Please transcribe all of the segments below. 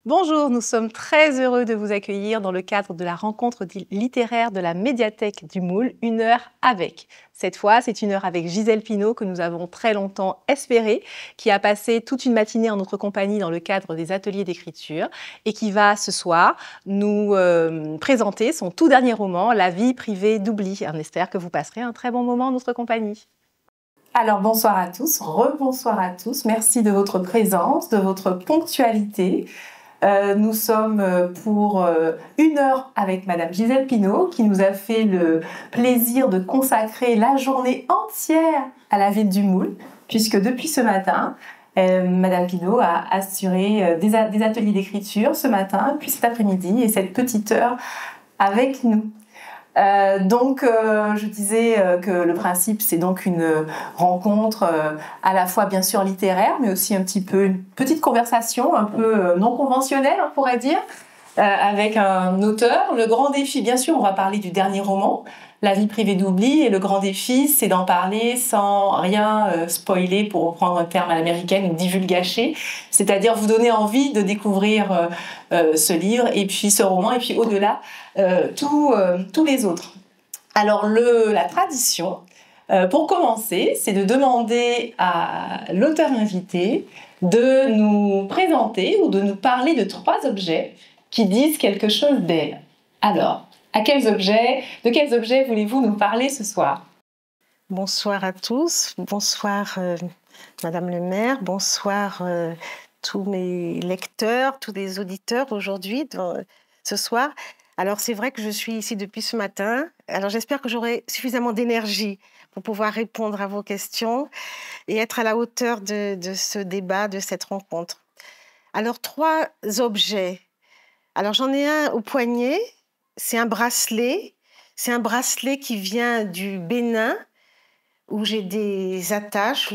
Bonjour, nous sommes très heureux de vous accueillir dans le cadre de la rencontre littéraire de la médiathèque du Moule, une heure avec. Cette fois, c'est une heure avec Gisèle Pineau que nous avons très longtemps espérée, qui a passé toute une matinée en notre compagnie dans le cadre des ateliers d'écriture et qui va ce soir nous présenter son tout dernier roman, La vie privée d'oubli. On espère que vous passerez un très bon moment en notre compagnie. Alors bonsoir à tous, rebonsoir à tous, merci de votre présence, de votre ponctualité. Nous sommes pour une heure avec Madame Gisèle Pineau qui nous a fait le plaisir de consacrer la journée entière à la ville du Moule, puisque depuis ce matin, Madame Pineau a assuré des ateliers d'écriture ce matin, puis cet après-midi et cette petite heure avec nous. Je disais que le principe, c'est donc une rencontre à la fois bien sûr littéraire, mais aussi un petit peu une petite conversation un peu non conventionnelle, on pourrait dire, avec un auteur. Le grand défi, bien sûr, on va parler du dernier roman, La vie privée d'oubli, et le grand défi, c'est d'en parler sans rien spoiler, pour reprendre un terme à l'américaine, ou divulgacher, c'est-à-dire vous donner envie de découvrir ce livre, et puis ce roman, et puis au-delà, tous les autres. Alors, la tradition, pour commencer, c'est de demander à l'auteur invité de nous présenter ou de nous parler de 3 objets qui disent quelque chose d'elle. Alors, de quels objets voulez-vous nous parler ce soir? Bonsoir à tous, bonsoir Madame le maire, bonsoir tous mes lecteurs, tous les auditeurs aujourd'hui, ce soir. Alors c'est vrai que je suis ici depuis ce matin, alors j'espère que j'aurai suffisamment d'énergie pour pouvoir répondre à vos questions et être à la hauteur de ce débat, de cette rencontre. Alors 3 objets. Alors j'en ai un au poignet, c'est un bracelet qui vient du Bénin, où j'ai des attaches,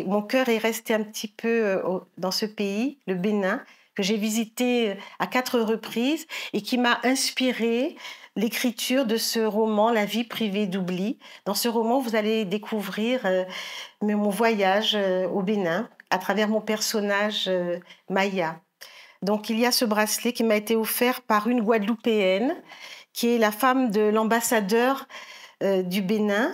mon cœur est resté un petit peu dans ce pays, le Bénin, que j'ai visité à 4 reprises et qui m'a inspiré l'écriture de ce roman, La vie privée d'oubli. Dans ce roman, vous allez découvrir mon voyage au Bénin à travers mon personnage Maya. Donc, il y a ce bracelet qui m'a été offert par une Guadeloupéenne, qui est la femme de l'ambassadeur du Bénin,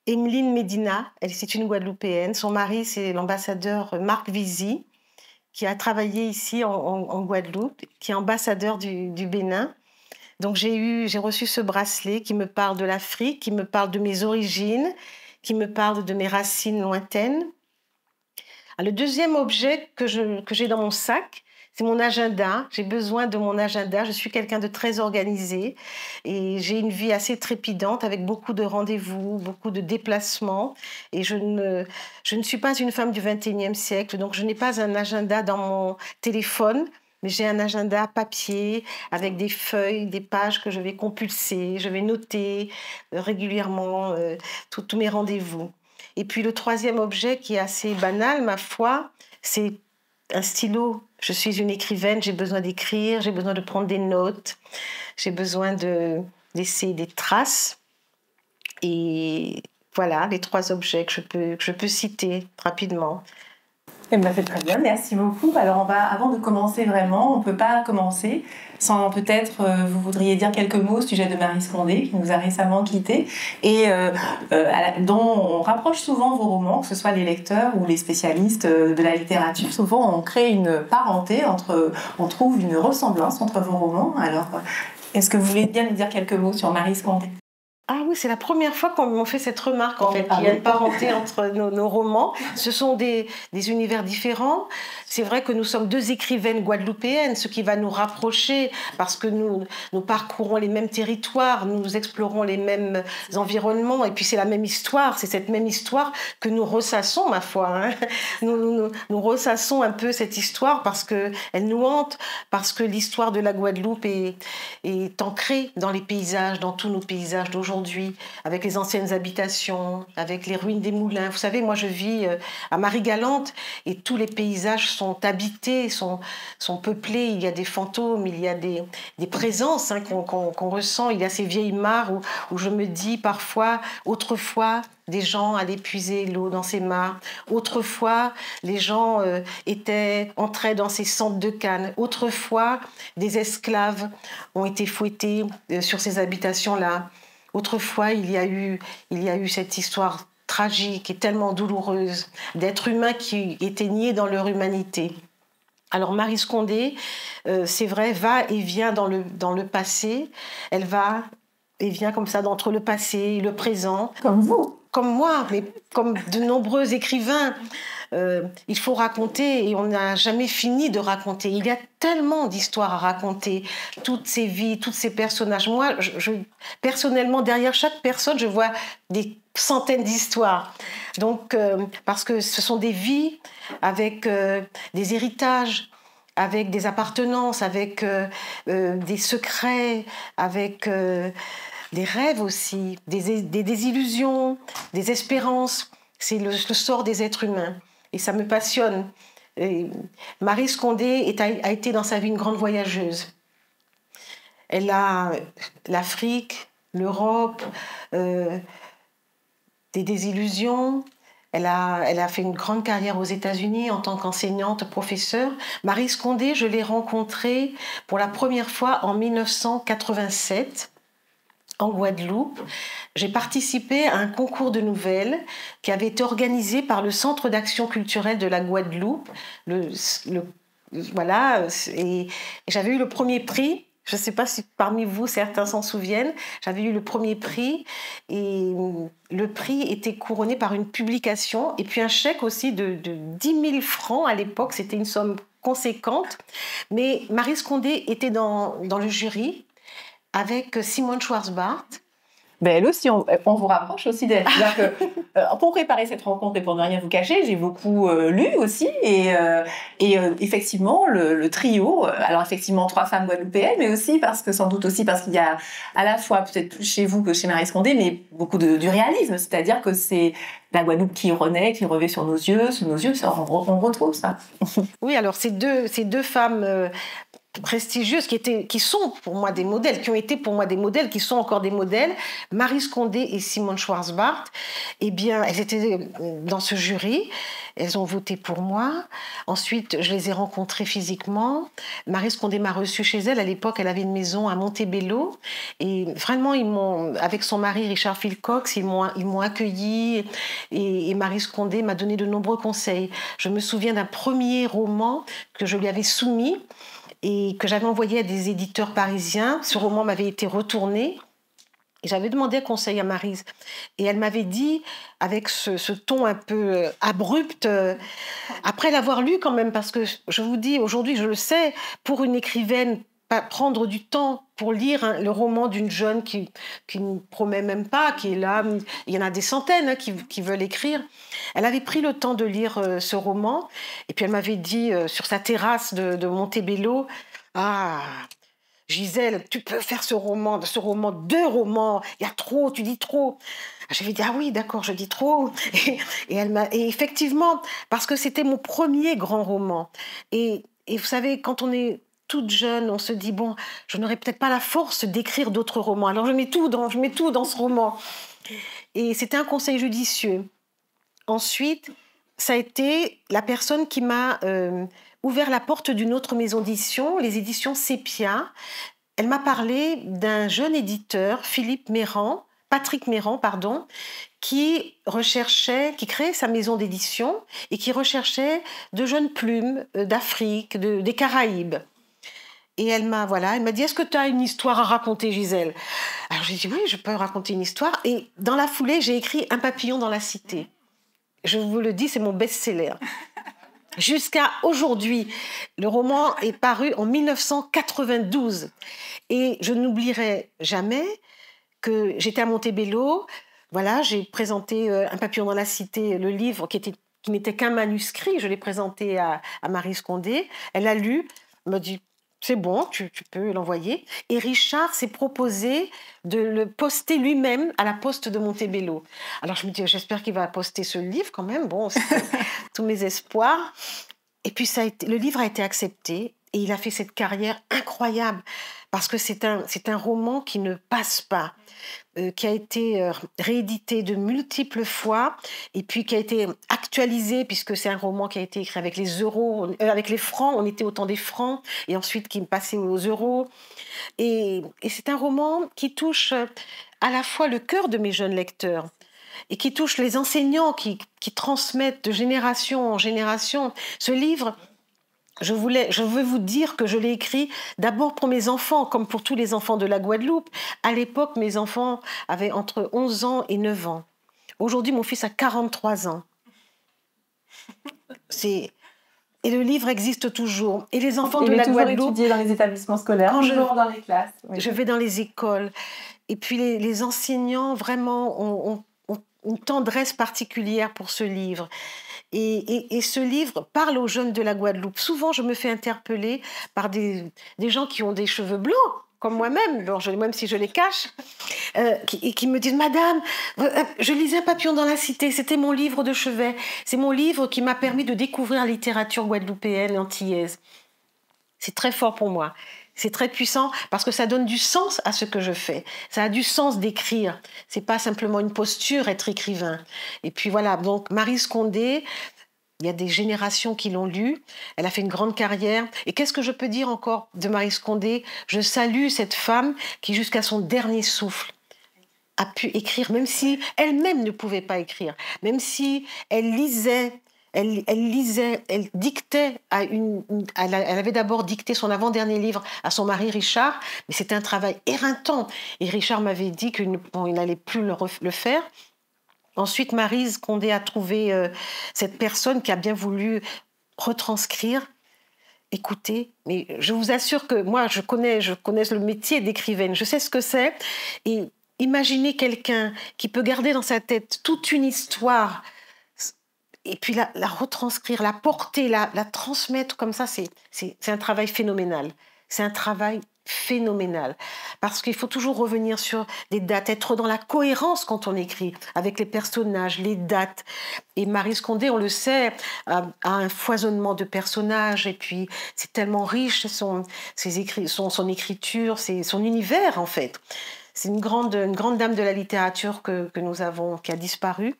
Emeline Medina. C'est une Guadeloupéenne. Son mari, c'est l'ambassadeur Marc Vizy, qui a travaillé ici en Guadeloupe, qui est ambassadeur du Bénin. Donc, j'ai reçu ce bracelet qui me parle de l'Afrique, qui me parle de mes origines, qui me parle de mes racines lointaines. Le deuxième objet que j'ai dans mon sac, c'est mon agenda. J'ai besoin de mon agenda. Je suis quelqu'un de très organisé et j'ai une vie assez trépidante avec beaucoup de rendez-vous, beaucoup de déplacements. Et je ne suis pas une femme du XXIe siècle, donc je n'ai pas un agenda dans mon téléphone, mais j'ai un agenda papier avec des feuilles, des pages que je vais compulser. Je vais noter régulièrement tous mes rendez-vous. Et puis le troisième objet qui est assez banal, ma foi, c'est un stylo. Je suis une écrivaine, j'ai besoin d'écrire, j'ai besoin de prendre des notes, j'ai besoin de laisser des traces. Et voilà les 3 objets que je peux citer rapidement. Eh bien, c'est très bien, merci beaucoup. Alors, avant de commencer vraiment, on ne peut pas commencer sans peut-être, vous voudriez dire quelques mots au sujet de Marie Scondé, qui nous a récemment quittés, et dont on rapproche souvent vos romans, que ce soit les lecteurs ou les spécialistes de la littérature. Souvent, on crée une parenté, on trouve une ressemblance entre vos romans. Alors, est-ce que vous voulez bien nous dire quelques mots sur Marie Scondé? Ah oui, c'est la première fois qu'on m'a fait cette remarque, en fait, qu'il y a une parenté entre nos romans. Ce sont des univers différents. C'est vrai que nous sommes 2 écrivaines guadeloupéennes, ce qui va nous rapprocher parce que nous parcourons les mêmes territoires, nous explorons les mêmes environnements, et puis c'est la même histoire, c'est cette même histoire que nous ressassons, ma foi. Hein. Nous ressassons un peu cette histoire parce qu'elle nous hante, parce que l'histoire de la Guadeloupe est ancrée dans les paysages, dans tous nos paysages d'aujourd'hui. aujourd'hui, avec les anciennes habitations, avec les ruines des moulins. Vous savez, moi je vis à Marie-Galante et tous les paysages sont habités, sont peuplés. Il y a des fantômes, il y a des présences qu'on ressent. Il y a ces vieilles mares où je me dis parfois, autrefois, des gens allaient puiser l'eau dans ces mares. Autrefois, les gens entraient dans ces centres de cannes. Autrefois, des esclaves ont été fouettés sur ces habitations-là. Autrefois, il y a eu cette histoire tragique et tellement douloureuse d'êtres humains qui étaient niés dans leur humanité. Alors Maryse Condé, c'est vrai, va et vient dans le passé. Elle va et vient comme ça entre le passé et le présent. Comme vous. Comme moi, mais comme de nombreux écrivains. Il faut raconter et on n'a jamais fini de raconter. Il y a tellement d'histoires à raconter, toutes ces vies, tous ces personnages. Moi, personnellement, derrière chaque personne, je vois des centaines d'histoires. Donc, parce que ce sont des vies avec des héritages, avec des appartenances, avec des secrets, avec des rêves aussi, des désillusions, des espérances. C'est le sort des êtres humains. Et ça me passionne. Et Maryse Condé a été dans sa vie une grande voyageuse. Elle a l'Afrique, l'Europe, des désillusions. Elle a fait une grande carrière aux États-Unis en tant qu'enseignante, professeure. Maryse Condé, je l'ai rencontrée pour la première fois en 1987 en Guadeloupe. J'ai participé à un concours de nouvelles qui avait été organisé par le Centre d'action culturelle de la Guadeloupe. Voilà, et j'avais eu le premier prix. Je ne sais pas si parmi vous, certains s'en souviennent. J'avais eu le premier prix et le prix était couronné par une publication et puis un chèque aussi de 10 000 francs à l'époque. C'était une somme conséquente. Mais Maryse Condé était dans le jury avec Simone Schwarzbart. Ben elle aussi, on vous rapproche aussi d'elle. C'est-à-dire que pour préparer cette rencontre et pour ne rien vous cacher, j'ai beaucoup lu aussi et effectivement le trio. Alors effectivement 3 femmes guadeloupéennes, mais aussi parce qu'il y a à la fois peut-être plus chez vous que chez Maryse Condé, mais beaucoup du réalisme. C'est-à-dire que c'est la Guadeloupe qui renaît, qui revêt sur nos yeux, on retrouve ça. Oui, alors ces deux femmes prestigieuses qui sont pour moi des modèles, qui ont été pour moi des modèles, qui sont encore des modèles, Maryse Condé et Simone Schwarzbart, eh bien, elles étaient dans ce jury, elles ont voté pour moi. Ensuite, je les ai rencontrées physiquement. Maryse Condé m'a reçue chez elle. À l'époque, elle avait une maison à Montebello. Et vraiment, avec son mari Richard Philcox, ils m'ont accueillie. Et Maryse Condé m'a donné de nombreux conseils. Je me souviens d'un premier roman que je lui avais soumis et que j'avais envoyé à des éditeurs parisiens. Ce roman m'avait été retourné. Et j'avais demandé un conseil à Maryse. Et elle m'avait dit, avec ce ton un peu abrupt, après l'avoir lu quand même, parce que je vous dis, aujourd'hui, je le sais, pour une écrivaine, prendre du temps pour lire le roman d'une jeune qui ne promet même pas, qui est là, il y en a des centaines qui veulent écrire. Elle avait pris le temps de lire ce roman, et puis elle m'avait dit, sur sa terrasse de Montebello, « Ah, Gisèle, tu peux faire deux romans, il y a trop, tu dis trop. » J'avais dit, ah oui, d'accord, je dis trop. Et effectivement, parce que c'était mon premier grand roman. Et vous savez, quand on est toute jeune, on se dit, bon, je n'aurai peut-être pas la force d'écrire d'autres romans. Alors je mets tout dans ce roman. Et c'était un conseil judicieux. Ensuite, ça a été la personne qui m'a ouvert la porte d'une autre maison d'édition, les éditions Sépia. Elle m'a parlé d'un jeune éditeur, Patrick Méran, qui créait sa maison d'édition et qui recherchait de jeunes plumes d'Afrique, des Caraïbes. Et elle m'a dit, est-ce que tu as une histoire à raconter, Gisèle? Alors j'ai dit, oui, je peux raconter une histoire. Et dans la foulée, j'ai écrit Un papillon dans la cité. Je vous le dis, c'est mon best-seller. Jusqu'à aujourd'hui, le roman est paru en 1992. Et je n'oublierai jamais que j'étais à Montebello. Voilà, j'ai présenté Un papillon dans la cité, le livre qui n'était qu'un manuscrit. Je l'ai présenté à Maryse Condé. Elle a lu, me dit, c'est bon, tu peux l'envoyer. Et Richard s'est proposé de le poster lui-même à la poste de Montebello. Alors je me dis, j'espère qu'il va poster ce livre quand même. Bon, c'était tous mes espoirs. Et puis le livre a été accepté et il a fait cette carrière incroyable parce que c'est un roman qui ne passe pas, qui a été réédité de multiples fois et puis qui a été actualisé puisque c'est un roman qui a été écrit avec les euros, avec les francs, on était au temps des francs et ensuite qui passait aux euros. Et c'est un roman qui touche à la fois le cœur de mes jeunes lecteurs et qui touche les enseignants qui transmettent de génération en génération. Ce livre, je veux vous dire que je l'ai écrit d'abord pour mes enfants, comme pour tous les enfants de la Guadeloupe. À l'époque, mes enfants avaient entre 11 ans et 9 ans. Aujourd'hui, mon fils a 43 ans. Et le livre existe toujours. Et les enfants de la Guadeloupe... étudié dans les établissements scolaires, toujours dans les classes. Oui. Je vais dans les écoles. Et puis les enseignants, vraiment, ont une tendresse particulière pour ce livre. Et ce livre parle aux jeunes de la Guadeloupe. Souvent, je me fais interpeller par des gens qui ont des cheveux blancs, comme moi-même, même si je les cache, qui me disent « Madame, je lisais Un papillon dans la cité, c'était mon livre de chevet. C'est mon livre qui m'a permis de découvrir la littérature guadeloupéenne et antillaise. » C'est très fort pour moi. C'est très puissant parce que ça donne du sens à ce que je fais. Ça a du sens d'écrire. C'est pas simplement une posture, être écrivain. Et puis voilà, donc Maryse Condé, il y a des générations qui l'ont lu. Elle a fait une grande carrière. Et qu'est-ce que je peux dire encore de Maryse Condé? Je salue cette femme qui, jusqu'à son dernier souffle, a pu écrire, même si elle-même ne pouvait pas écrire, même si elle lisait. Elle lisait, elle dictait elle avait d'abord dicté son avant-dernier livre à son mari Richard, mais c'était un travail éreintant. Et Richard m'avait dit qu'il n'allait plus le faire. Ensuite, Maryse Condé a trouvé cette personne qui a bien voulu retranscrire. Écoutez, mais je vous assure que moi, je connais le métier d'écrivaine, je sais ce que c'est. Et imaginez quelqu'un qui peut garder dans sa tête toute une histoire et puis la retranscrire, la porter, la transmettre comme ça, c'est un travail phénoménal. C'est un travail phénoménal. Parce qu'il faut toujours revenir sur des dates, être dans la cohérence quand on écrit, avec les personnages, les dates. Et Maryse Condé, on le sait, a un foisonnement de personnages, et puis c'est tellement riche, son écriture, son univers, en fait. C'est une grande dame de la littérature que nous avons, qui a disparu,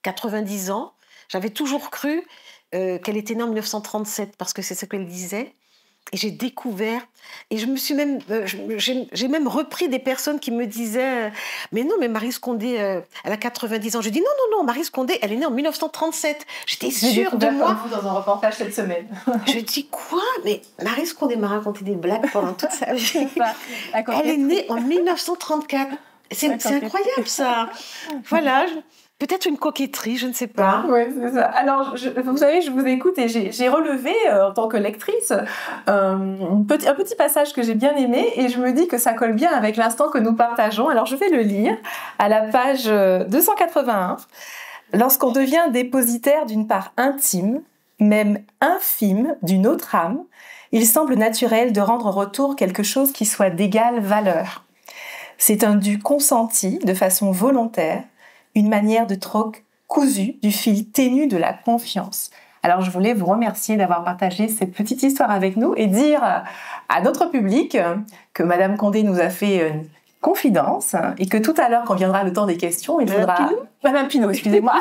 90 ans. J'avais toujours cru qu'elle était née en 1937 parce que c'est ce qu'elle disait. Et j'ai découvert, et je me suis même, j'ai même repris des personnes qui me disaient mais non, mais Maryse Condé, elle a 90 ans. Je dis non, Maryse Condé, elle est née en 1937. J'étais sûre de moi. Vous dans un reportage cette semaine. Je dis quoi? Mais Maryse Condé m'a raconté des blagues pendant toute sa vie. Elle est née en 1934. C'est incroyable ça. Voilà. Peut-être une coquetterie, je ne sais pas. Oui, c'est ça. Alors, vous savez, je vous écoute et j'ai relevé, en tant que lectrice, un petit passage que j'ai bien aimé et je me dis que ça colle bien avec l'instant que nous partageons. Alors, je vais le lire à la page 281. Lorsqu'on devient dépositaire d'une part intime, même infime, d'une autre âme, il semble naturel de rendre en retour quelque chose qui soit d'égale valeur. C'est un dû consenti de façon volontaire, une manière de troc cousu du fil ténu de la confiance. Alors, je voulais vous remercier d'avoir partagé cette petite histoire avec nous et dire à notre public que Madame Condé nous a fait une confidence et que tout à l'heure, quand viendra le temps des questions, il faudra... Madame Pinault, excusez-moi.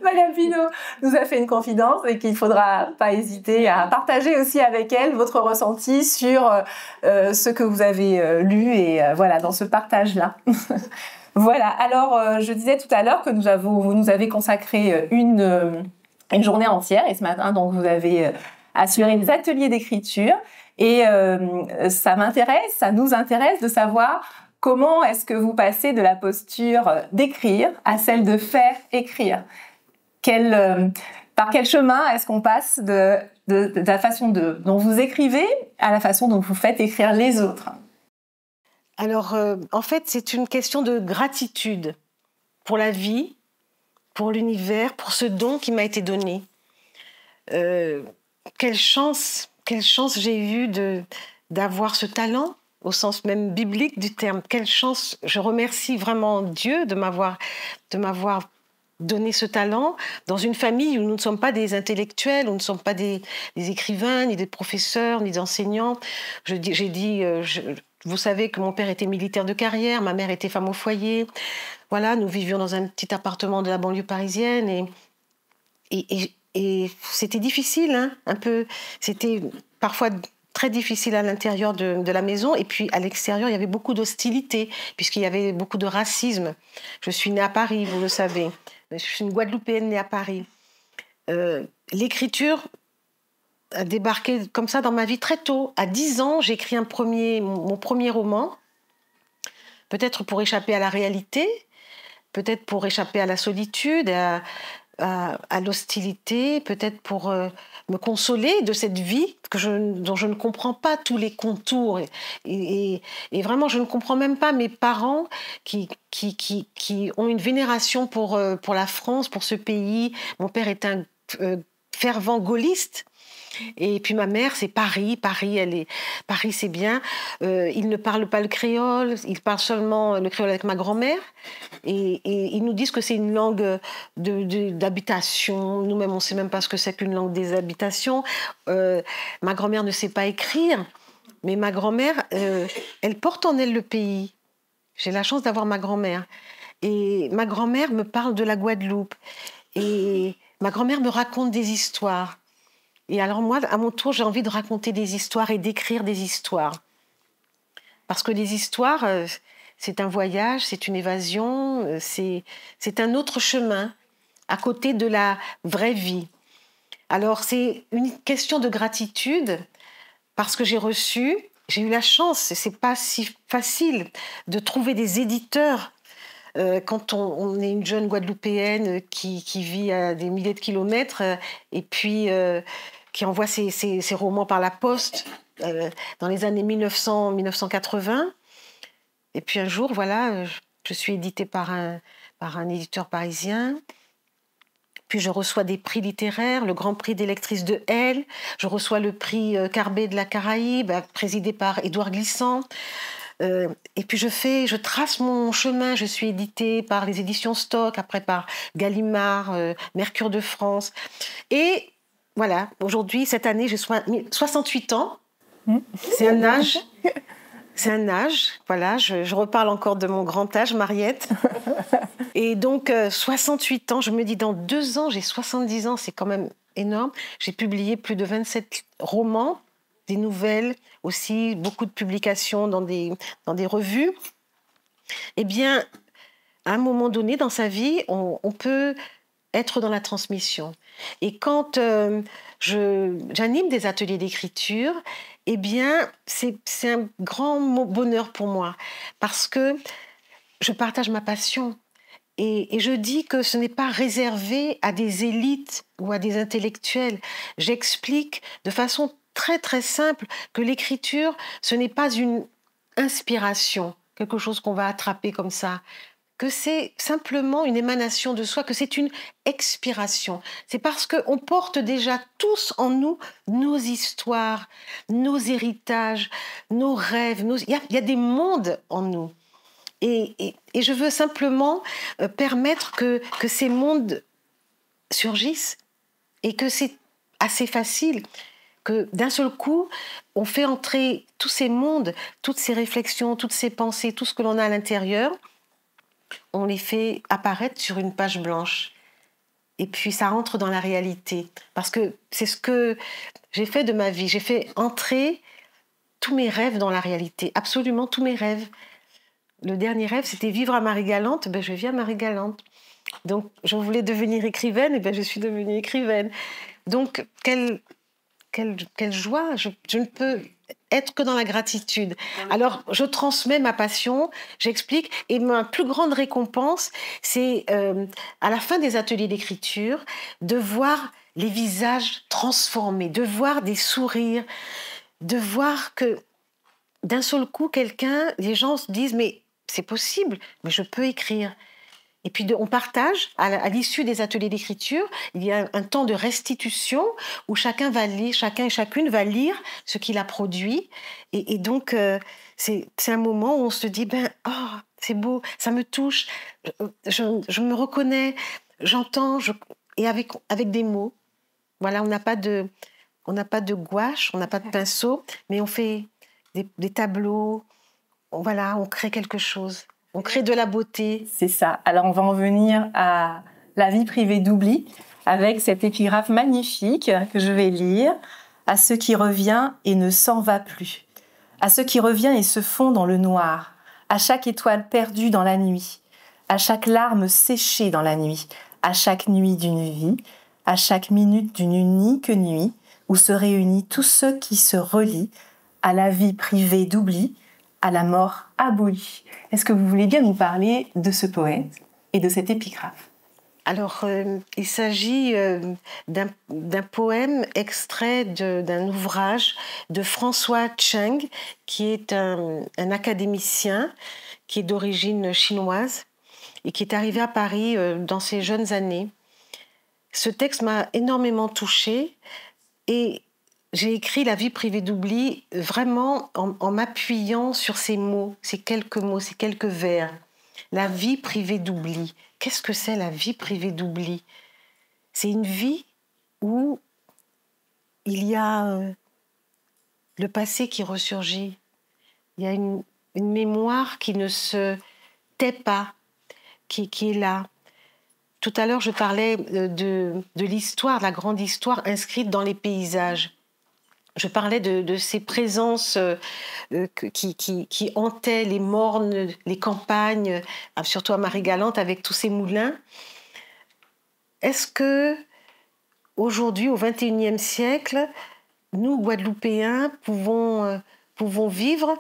Madame Pinault nous a fait une confidence et qu'il ne faudra pas hésiter à partager aussi avec elle votre ressenti sur ce que vous avez lu et voilà, dans ce partage-là. Voilà, alors je disais tout à l'heure que vous nous avez consacré une journée entière et ce matin, donc vous avez assuré des ateliers d'écriture et ça nous intéresse de savoir comment est-ce que vous passez de la posture d'écrire à celle de faire écrire. Par quel chemin est-ce qu'on passe de la façon dont vous écrivez à la façon dont vous faites écrire les autres? Alors, en fait, c'est une question de gratitude pour la vie, pour l'univers, pour ce don qui m'a été donné. Quelle chance quelle chance j'ai eue d'avoir ce talent, au sens même biblique du terme. Quelle chance, je remercie vraiment Dieu de m'avoir donné ce talent dans une famille où nous ne sommes pas des intellectuels, où nous ne sommes pas des écrivains, ni des professeurs, ni des enseignants. Vous savez que mon père était militaire de carrière, ma mère était femme au foyer. Voilà, nous vivions dans un petit appartement de la banlieue parisienne et c'était difficile, hein, un peu. C'était parfois très difficile à l'intérieur de la maison, et puis à l'extérieur, il y avait beaucoup d'hostilité, puisqu'il y avait beaucoup de racisme. Je suis née à Paris, vous le savez. Je suis une Guadeloupéenne née à Paris. L'écriture a débarqué comme ça dans ma vie très tôt. À 10 ans, j'ai écrit mon premier roman, peut-être pour échapper à la réalité, peut-être pour échapper à la solitude, à l'hostilité, peut-être pour me consoler de cette vie dont je ne comprends pas tous les contours. Et vraiment, je ne comprends même pas mes parents qui ont une vénération pour la France, pour ce pays. Mon père est un fervent gaulliste. Et puis ma mère, c'est Paris. Paris, c'est bien. Il ne parle pas le créole, il parle seulement le créole avec ma grand-mère. Et ils nous disent que c'est une langue d'habitation. Nous-mêmes, on ne sait même pas ce que c'est qu'une langue des habitations. Ma grand-mère ne sait pas écrire, mais ma grand-mère, elle porte en elle le pays. J'ai la chance d'avoir ma grand-mère. Et ma grand-mère me parle de la Guadeloupe. Et ma grand-mère me raconte des histoires. Et alors moi, à mon tour, j'ai envie de raconter des histoires et d'écrire des histoires. Parce que les histoires, c'est un voyage, c'est une évasion, c'est un autre chemin à côté de la vraie vie. Alors c'est une question de gratitude parce que j'ai eu la chance, et c'est pas si facile de trouver des éditeurs quand on est une jeune Guadeloupéenne qui vit à des milliers de kilomètres et puis qui envoie ses romans par la poste dans les années 1980. Et puis un jour, voilà, je suis éditée par un éditeur parisien. Puis je reçois des prix littéraires, le Grand Prix des lectrices de L. Je reçois le prix Carbet de la Caraïbe, présidé par Édouard Glissant. Et puis je trace mon chemin. Je suis éditée par les éditions Stock, après par Gallimard, Mercure de France. Et voilà, aujourd'hui, cette année, j'ai 68 ans. C'est un âge. C'est un âge, voilà, je reparle encore de mon grand âge, Mariette. Et donc, 68 ans, je me dis, dans 2 ans, j'ai 70 ans, c'est quand même énorme. J'ai publié plus de 27 romans, des nouvelles, aussi beaucoup de publications dans des revues. Eh bien, à un moment donné dans sa vie, on peut être dans la transmission. Et quand j'anime des ateliers d'écriture, eh bien, c'est un grand bonheur pour moi parce que je partage ma passion. Et je dis que ce n'est pas réservé à des élites ou à des intellectuels. J'explique de façon très, très simple que l'écriture, ce n'est pas une inspiration, quelque chose qu'on va attraper comme ça, que c'est simplement une émanation de soi, que c'est une expiration. C'est parce qu'on porte déjà tous en nous nos histoires, nos héritages, nos rêves. Il y a des mondes en nous. Et je veux simplement permettre que ces mondes surgissent et que c'est assez facile, que d'un seul coup, on fait entrer tous ces mondes, toutes ces réflexions, toutes ces pensées, tout ce que l'on a à l'intérieur, on les fait apparaître sur une page blanche. Et puis ça entre dans la réalité. Parce que c'est ce que j'ai fait de ma vie. J'ai fait entrer tous mes rêves dans la réalité. Absolument tous mes rêves. Le dernier rêve, c'était vivre à Marie-Galante. Ben, je vis à Marie-Galante. Donc, je voulais devenir écrivaine. Et ben, je suis devenue écrivaine. Donc, quelle joie. Je ne peux être que dans la gratitude. Alors, je transmets ma passion, j'explique, et ma plus grande récompense, c'est à la fin des ateliers d'écriture, de voir les visages transformés, de voir des sourires, de voir que d'un seul coup, les gens se disent « mais c'est possible, mais je peux écrire ». Et puis on partage, à l'issue des ateliers d'écriture, il y a un temps de restitution où chacun et chacune va lire ce qu'il a produit. Et donc, c'est un moment où on se dit, c'est beau, ça me touche, je me reconnais, j'entends, et avec des mots. Voilà, on n'a pas de gouache, on n'a pas de pinceau, mais on fait des tableaux, on crée quelque chose. On crée de la beauté. C'est ça. Alors, on va en venir à la vie privée d'oubli avec cette épigraphe magnifique que je vais lire. À ce qui revient et ne s'en va plus. À ce qui revient et se fond dans le noir. À chaque étoile perdue dans la nuit. À chaque larme séchée dans la nuit. À chaque nuit d'une vie. À chaque minute d'une unique nuit où se réunissent tous ceux qui se relient à la vie privée d'oubli, à la mort abolie. Est-ce que vous voulez bien nous parler de ce poète et de cette épigraphe? Alors, il s'agit d'un poème extrait d'un ouvrage de François Cheng, qui est un académicien qui est d'origine chinoise et qui est arrivé à Paris dans ses jeunes années. Ce texte m'a énormément touchée et j'ai écrit La vie privée d'oubli vraiment en m'appuyant sur ces mots, ces quelques vers. La vie privée d'oubli. Qu'est-ce que c'est la vie privée d'oubli? C'est une vie où il y a le passé qui ressurgit. Il y a une mémoire qui ne se tait pas, qui est là. Tout à l'heure, je parlais de l'histoire, la grande histoire inscrite dans les paysages. Je parlais de ces présences qui hantaient les mornes, les campagnes, surtout à Marie-Galante avec tous ces moulins. Est-ce que aujourd'hui, au XXIe siècle, nous, Guadeloupéens, pouvons vivre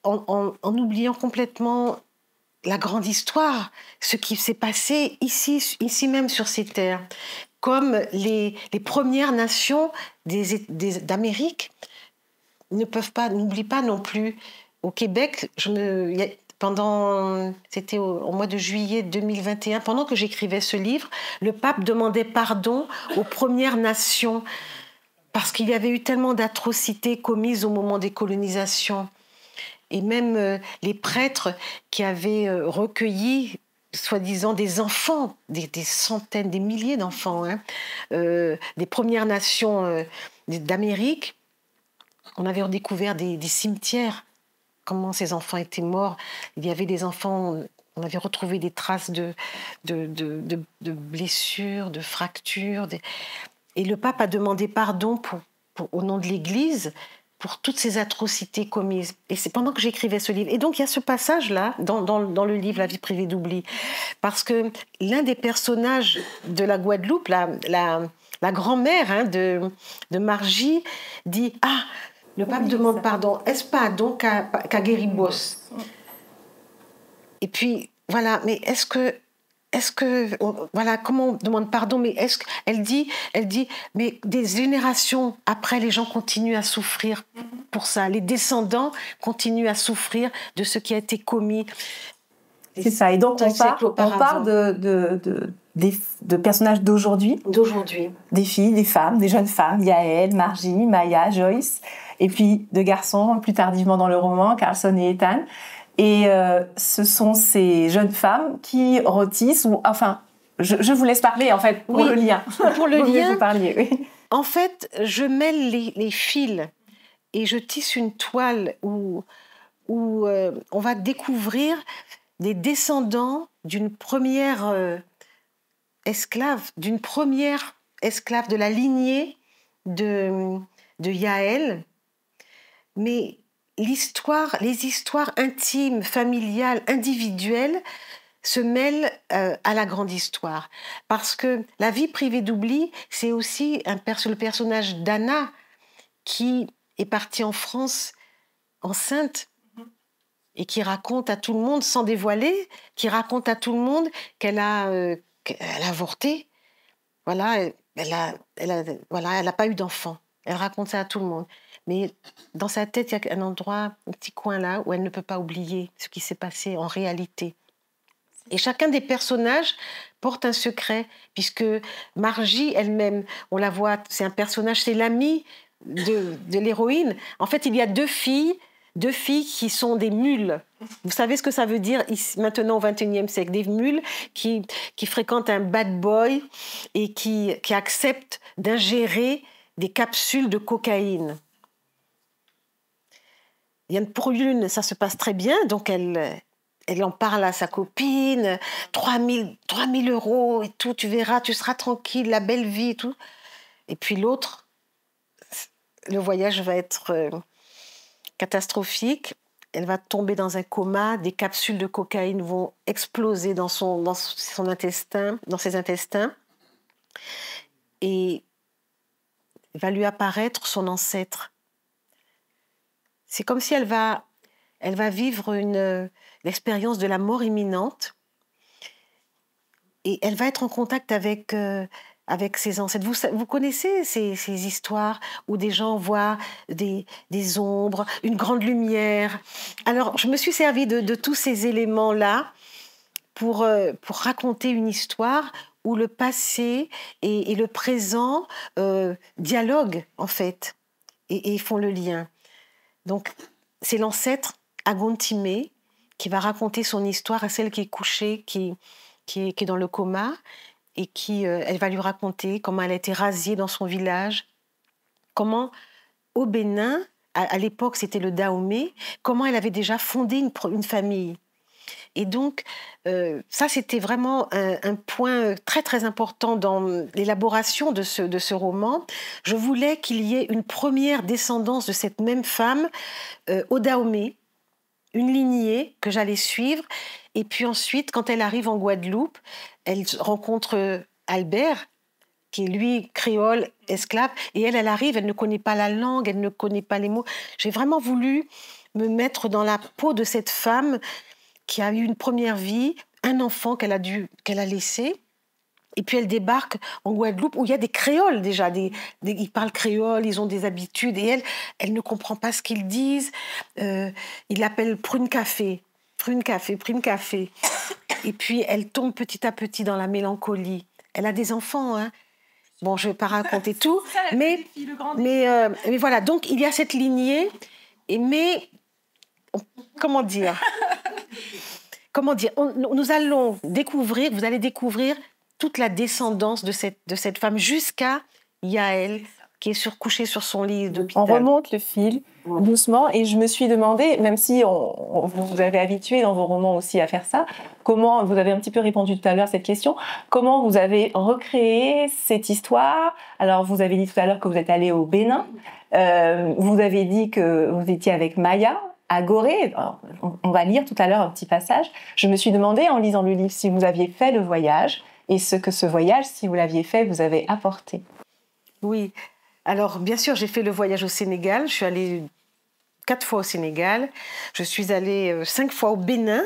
en oubliant complètement la grande histoire, ce qui s'est passé ici même sur ces terres, comme les Premières Nations d'Amérique n'oublient pas non plus. Au Québec, c'était au mois de juillet 2021, pendant que j'écrivais ce livre, le pape demandait pardon aux Premières Nations parce qu'il y avait eu tellement d'atrocités commises au moment des colonisations. Et même les prêtres qui avaient recueilli, soi-disant, des enfants, des centaines, des milliers d'enfants, des Premières Nations d'Amérique, on avait redécouvert des cimetières, comment ces enfants étaient morts. Il y avait des enfants, on avait retrouvé des traces de blessures, de fractures. Et le pape a demandé pardon au nom de l'Église pour toutes ces atrocités commises. Et c'est pendant que j'écrivais ce livre. Et donc, il y a ce passage-là dans le livre « La vie privée d'oubli ». Parce que l'un des personnages de la Guadeloupe, la grand-mère de Margie, dit « Ah, le pape demande pardon. Est-ce pas donc qu'à Guéribos ?» Et puis, voilà, mais est-ce que voilà, comment on demande pardon, mais elle dit, mais des générations après, les gens continuent à souffrir pour ça. Les descendants continuent à souffrir de ce qui a été commis. C'est ça. Et donc, on part de personnages d'aujourd'hui. Des filles, des femmes, des jeunes femmes, Yael, Margie, Maya, Joyce. Et puis, de garçons, plus tardivement dans le roman, Carlson et Ethan. Et ce sont ces jeunes femmes qui rôtissent, je vous laisse parler en fait pour le lien. Pour le lien, vous parliez, oui. En fait, je mêle les fils et je tisse une toile où on va découvrir des descendants d'une première esclave, de la lignée de Yael, mais les histoires intimes, familiales, individuelles se mêlent à la grande histoire. Parce que la vie privée d'oubli, c'est aussi le personnage d'Anna qui est partie en France enceinte et qui raconte à tout le monde, sans dévoiler, qui raconte à tout le monde qu'elle a avorté. Voilà, elle a pas eu d'enfant. Elle raconte ça à tout le monde. Mais dans sa tête, il y a un endroit, un petit coin là, où elle ne peut pas oublier ce qui s'est passé en réalité. Et chacun des personnages porte un secret, puisque Margie elle-même, on la voit, c'est un personnage, c'est l'amie de l'héroïne. En fait, il y a deux filles qui sont des mules. Vous savez ce que ça veut dire ici, maintenant au XXIe siècle, des mules qui fréquentent un bad boy et qui acceptent d'ingérer des capsules de cocaïne. Pour l'une, ça se passe très bien, donc elle en parle à sa copine, 3000 euros et tout, tu verras, tu seras tranquille, la belle vie et tout. Et puis l'autre, le voyage va être catastrophique. Elle va tomber dans un coma, des capsules de cocaïne vont exploser dans son intestin, dans ses intestins. Et va lui apparaître son ancêtre. C'est comme si elle va vivre l'expérience de la mort imminente et elle va être en contact avec ses ancêtres. Vous connaissez ces histoires où des gens voient des ombres, une grande lumière. Alors, je me suis servie de tous ces éléments-là pour raconter une histoire où le passé et le présent dialoguent, en fait, et font le lien. Donc, c'est l'ancêtre Agontimé qui va raconter son histoire à celle qui est couchée, qui est dans le coma, et elle va lui raconter comment elle a été rasiée dans son village, comment au Bénin, à l'époque c'était le Dahomey, comment elle avait déjà fondé une famille. Et donc, ça c'était vraiment un point très très important dans l'élaboration de ce roman. Je voulais qu'il y ait une première descendance de cette même femme au Dahomey, une lignée que j'allais suivre. Et puis ensuite, quand elle arrive en Guadeloupe, elle rencontre Albert, qui est lui créole, esclave, et elle arrive, elle ne connaît pas la langue, elle ne connaît pas les mots. J'ai vraiment voulu me mettre dans la peau de cette femme qui a eu une première vie, un enfant qu'elle a laissé, et puis elle débarque en Guadeloupe où il y a des créoles déjà, ils parlent créole, ils ont des habitudes, et elle ne comprend pas ce qu'ils disent. Ils l'appellent prune café, prune café, prune café. Et puis elle tombe petit à petit dans la mélancolie. Elle a des enfants, hein. Bon, je ne vais pas raconter tout, mais voilà, donc il y a cette lignée, comment dire, nous allons découvrir, vous allez découvrir toute la descendance de cette femme jusqu'à Yaël, qui est couchée sur son lit d'hôpital. On remonte le fil doucement et je me suis demandé, même si vous avez habitué dans vos romans aussi à faire ça, comment, vous avez un petit peu répondu tout à l'heure à cette question, comment vous avez recréé cette histoire. Alors vous avez dit tout à l'heure que vous êtes allé au Bénin, vous avez dit que vous étiez avec Maya à Gorée. Alors, on va lire tout à l'heure un petit passage. Je me suis demandé en lisant le livre si vous aviez fait le voyage et ce que ce voyage, si vous l'aviez fait, vous avez apporté. Oui. Alors, bien sûr, j'ai fait le voyage au Sénégal. Je suis allée 4 fois au Sénégal. Je suis allée 5 fois au Bénin,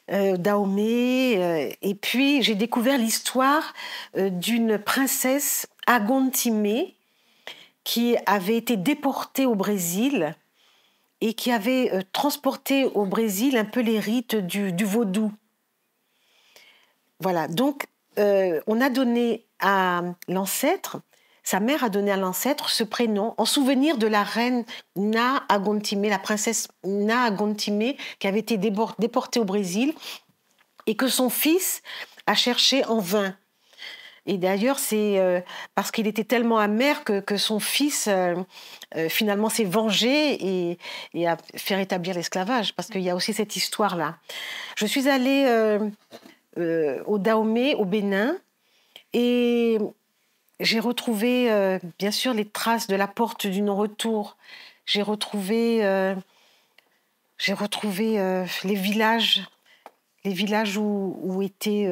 Dahomey. Et puis, j'ai découvert l'histoire d'une princesse Agontimé qui avait été déportée au Brésil et qui avait transporté au Brésil un peu les rites du vaudou. Voilà. Donc, on a donné à l'ancêtre... Sa mère a donné à l'ancêtre ce prénom en souvenir de la reine Na Agontimé, la princesse Na Agontimé, qui avait été déportée au Brésil et que son fils a cherché en vain. Et d'ailleurs, c'est parce qu'il était tellement amer que son fils, finalement, s'est vengé et a fait rétablir l'esclavage, parce qu'il y a aussi cette histoire-là. Je suis allée au Dahomey, au Bénin, et... j'ai retrouvé, bien sûr, les traces de la porte du non-retour. J'ai retrouvé les villages où étaient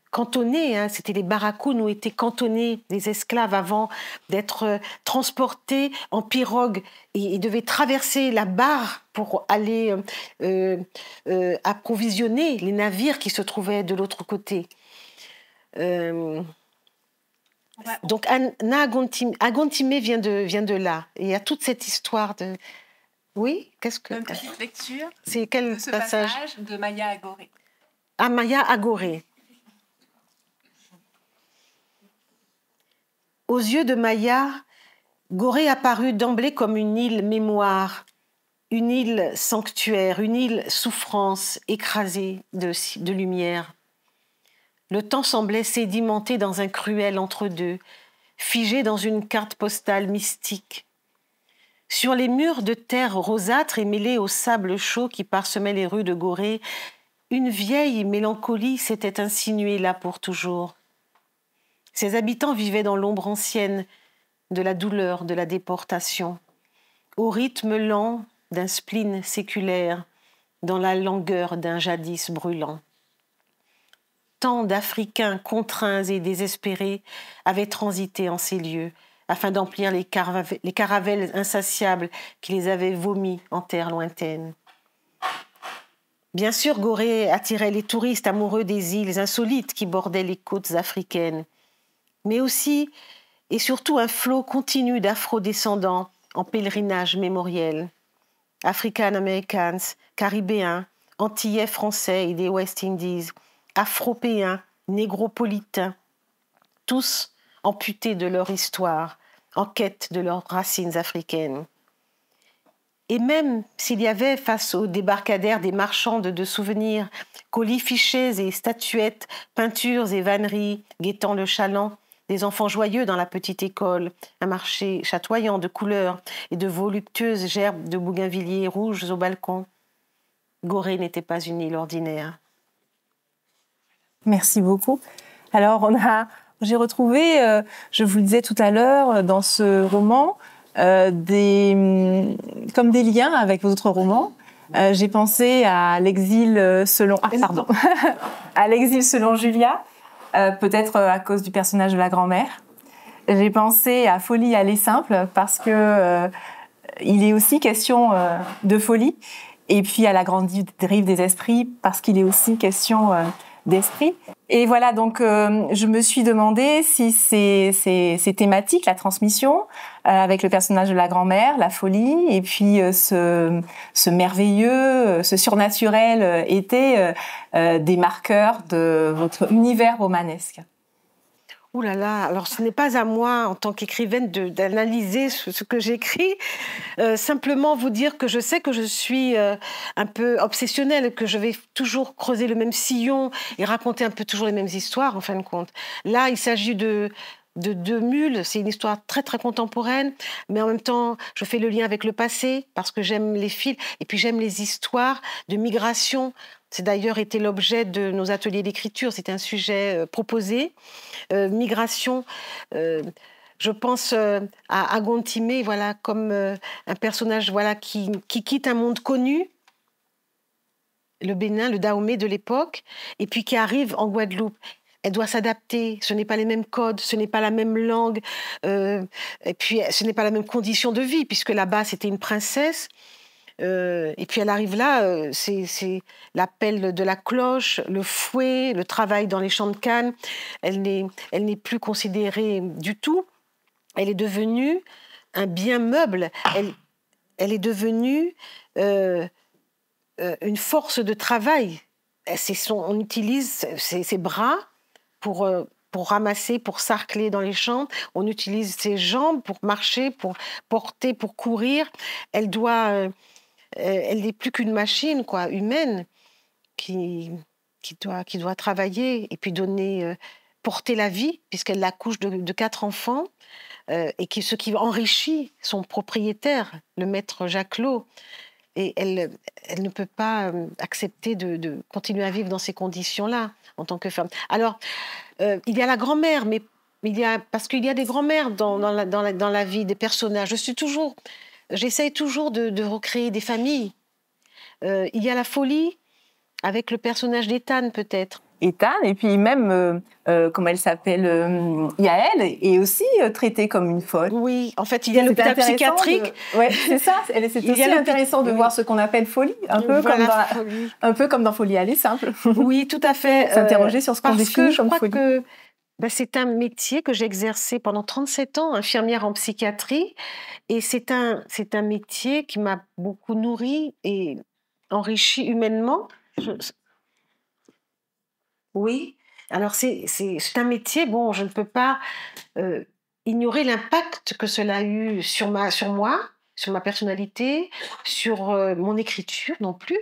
cantonnés. Hein, c'était les baracounes où étaient cantonnés les esclaves avant d'être transportés en pirogue et devaient traverser la barre pour aller approvisionner les navires qui se trouvaient de l'autre côté. Donc, Agontimé vient de là. Et il y a toute cette histoire de... Oui, qu'est-ce que... Une petite lecture c'est quel de ce passage de Maya à Gorée. Amaya Agoré. Aux yeux de Maya, Gorée apparut d'emblée comme une île mémoire, une île sanctuaire, une île souffrance écrasée de lumière. Le temps semblait sédimenter dans un cruel entre-deux, figé dans une carte postale mystique. Sur les murs de terre rosâtre et mêlés au sable chaud qui parsemait les rues de Gorée, une vieille mélancolie s'était insinuée là pour toujours. Ses habitants vivaient dans l'ombre ancienne de la douleur de la déportation, au rythme lent d'un spleen séculaire, dans la langueur d'un jadis brûlant. Tant d'Africains contraints et désespérés avaient transité en ces lieux, afin d'emplir les caravelles insatiables qui les avaient vomis en terre lointaine. Bien sûr, Gorée attirait les touristes amoureux des îles insolites qui bordaient les côtes africaines, mais aussi et surtout un flot continu d'afro-descendants en pèlerinage mémoriel. African Americans, Caribéens, Antillais français et des West Indies, Afropéens, Négropolitains, tous amputés de leur histoire, en quête de leurs racines africaines. Et même s'il y avait face au débarcadère des marchands de souvenirs, colis fichés et statuettes, peintures et vanneries guettant le chaland, des enfants joyeux dans la petite école, un marché chatoyant de couleurs et de voluptueuses gerbes de bougainvilliers rouges au balcon, Gorée n'était pas une île ordinaire. Merci beaucoup. Alors, j'ai retrouvé, je vous le disais tout à l'heure, dans ce roman, comme des liens avec vos autres romans. J'ai pensé à l'exil selon... à l'exil selon Julia, peut-être à cause du personnage de la grand-mère. J'ai pensé à Folie aller simple, parce que il est aussi question de folie. Et puis à la grande dérive des esprits, parce qu'il est aussi question d'esprit. Et voilà, donc je me suis demandé si ces thématiques, la transmission, avec le personnage de la grand-mère, la folie, et puis ce merveilleux, ce surnaturel, étaient des marqueurs de votre univers romanesque. Ouh là là, alors ce n'est pas à moi, en tant qu'écrivaine, d'analyser ce que j'écris. Simplement vous dire que je sais que je suis un peu obsessionnelle, que je vais toujours creuser le même sillon et raconter un peu toujours les mêmes histoires, en fin de compte. Là, il s'agit de deux mules, c'est une histoire très très contemporaine, mais en même temps, je fais le lien avec le passé, parce que j'aime les fils, et puis j'aime les histoires de migration. C'est d'ailleurs été l'objet de nos ateliers d'écriture, c'était un sujet proposé. Migration, je pense à Agon-Timé, voilà, comme un personnage voilà, qui quitte un monde connu, le Bénin, le Dahomey de l'époque, et puis qui arrive en Guadeloupe. Elle doit s'adapter, ce n'est pas les mêmes codes, ce n'est pas la même langue, et puis ce n'est pas la même condition de vie, puisque là-bas c'était une princesse. Et puis elle arrive là, c'est l'appel de la cloche, le fouet, le travail dans les champs de canne. Elle n'est plus considérée du tout. Elle est devenue un bien meuble. Elle est devenue une force de travail. On utilise ses bras pour ramasser, pour sarcler dans les champs. On utilise ses jambes pour marcher, pour porter, pour courir. Elle n'est plus qu'une machine, quoi, humaine, qui doit travailler et puis porter la vie, puisqu'elle accouche de 4 enfants, et ce qui enrichit son propriétaire, le maître Jacquelot. Et elle ne peut pas accepter de continuer à vivre dans ces conditions-là, en tant que femme. Alors, il y a la grand-mère, mais parce qu'il y a des grand-mères dans la vie des personnages. J'essaye toujours de recréer des familles. Il y a la folie avec le personnage d'Ethan, peut-être. Ethan, et puis même, comment elle s'appelle, Yael, est aussi traitée comme une folle. Oui, en fait, il y a l'hôpital psychiatrique. Oui, c'est ça. C'est aussi intéressant de voir ce qu'on appelle folie, un peu comme dans Folie aller simple. Oui, tout à fait. S'interroger sur ce qu'on définit comme folie. Parce que je crois que c'est un métier que j'ai exercé pendant 37 ans, infirmière en psychiatrie, et c'est un métier qui m'a beaucoup nourrie et enrichie humainement. Oui. Alors, c'est un métier, bon, je ne peux pas ignorer l'impact que cela a eu sur moi, sur ma personnalité, sur mon écriture non plus.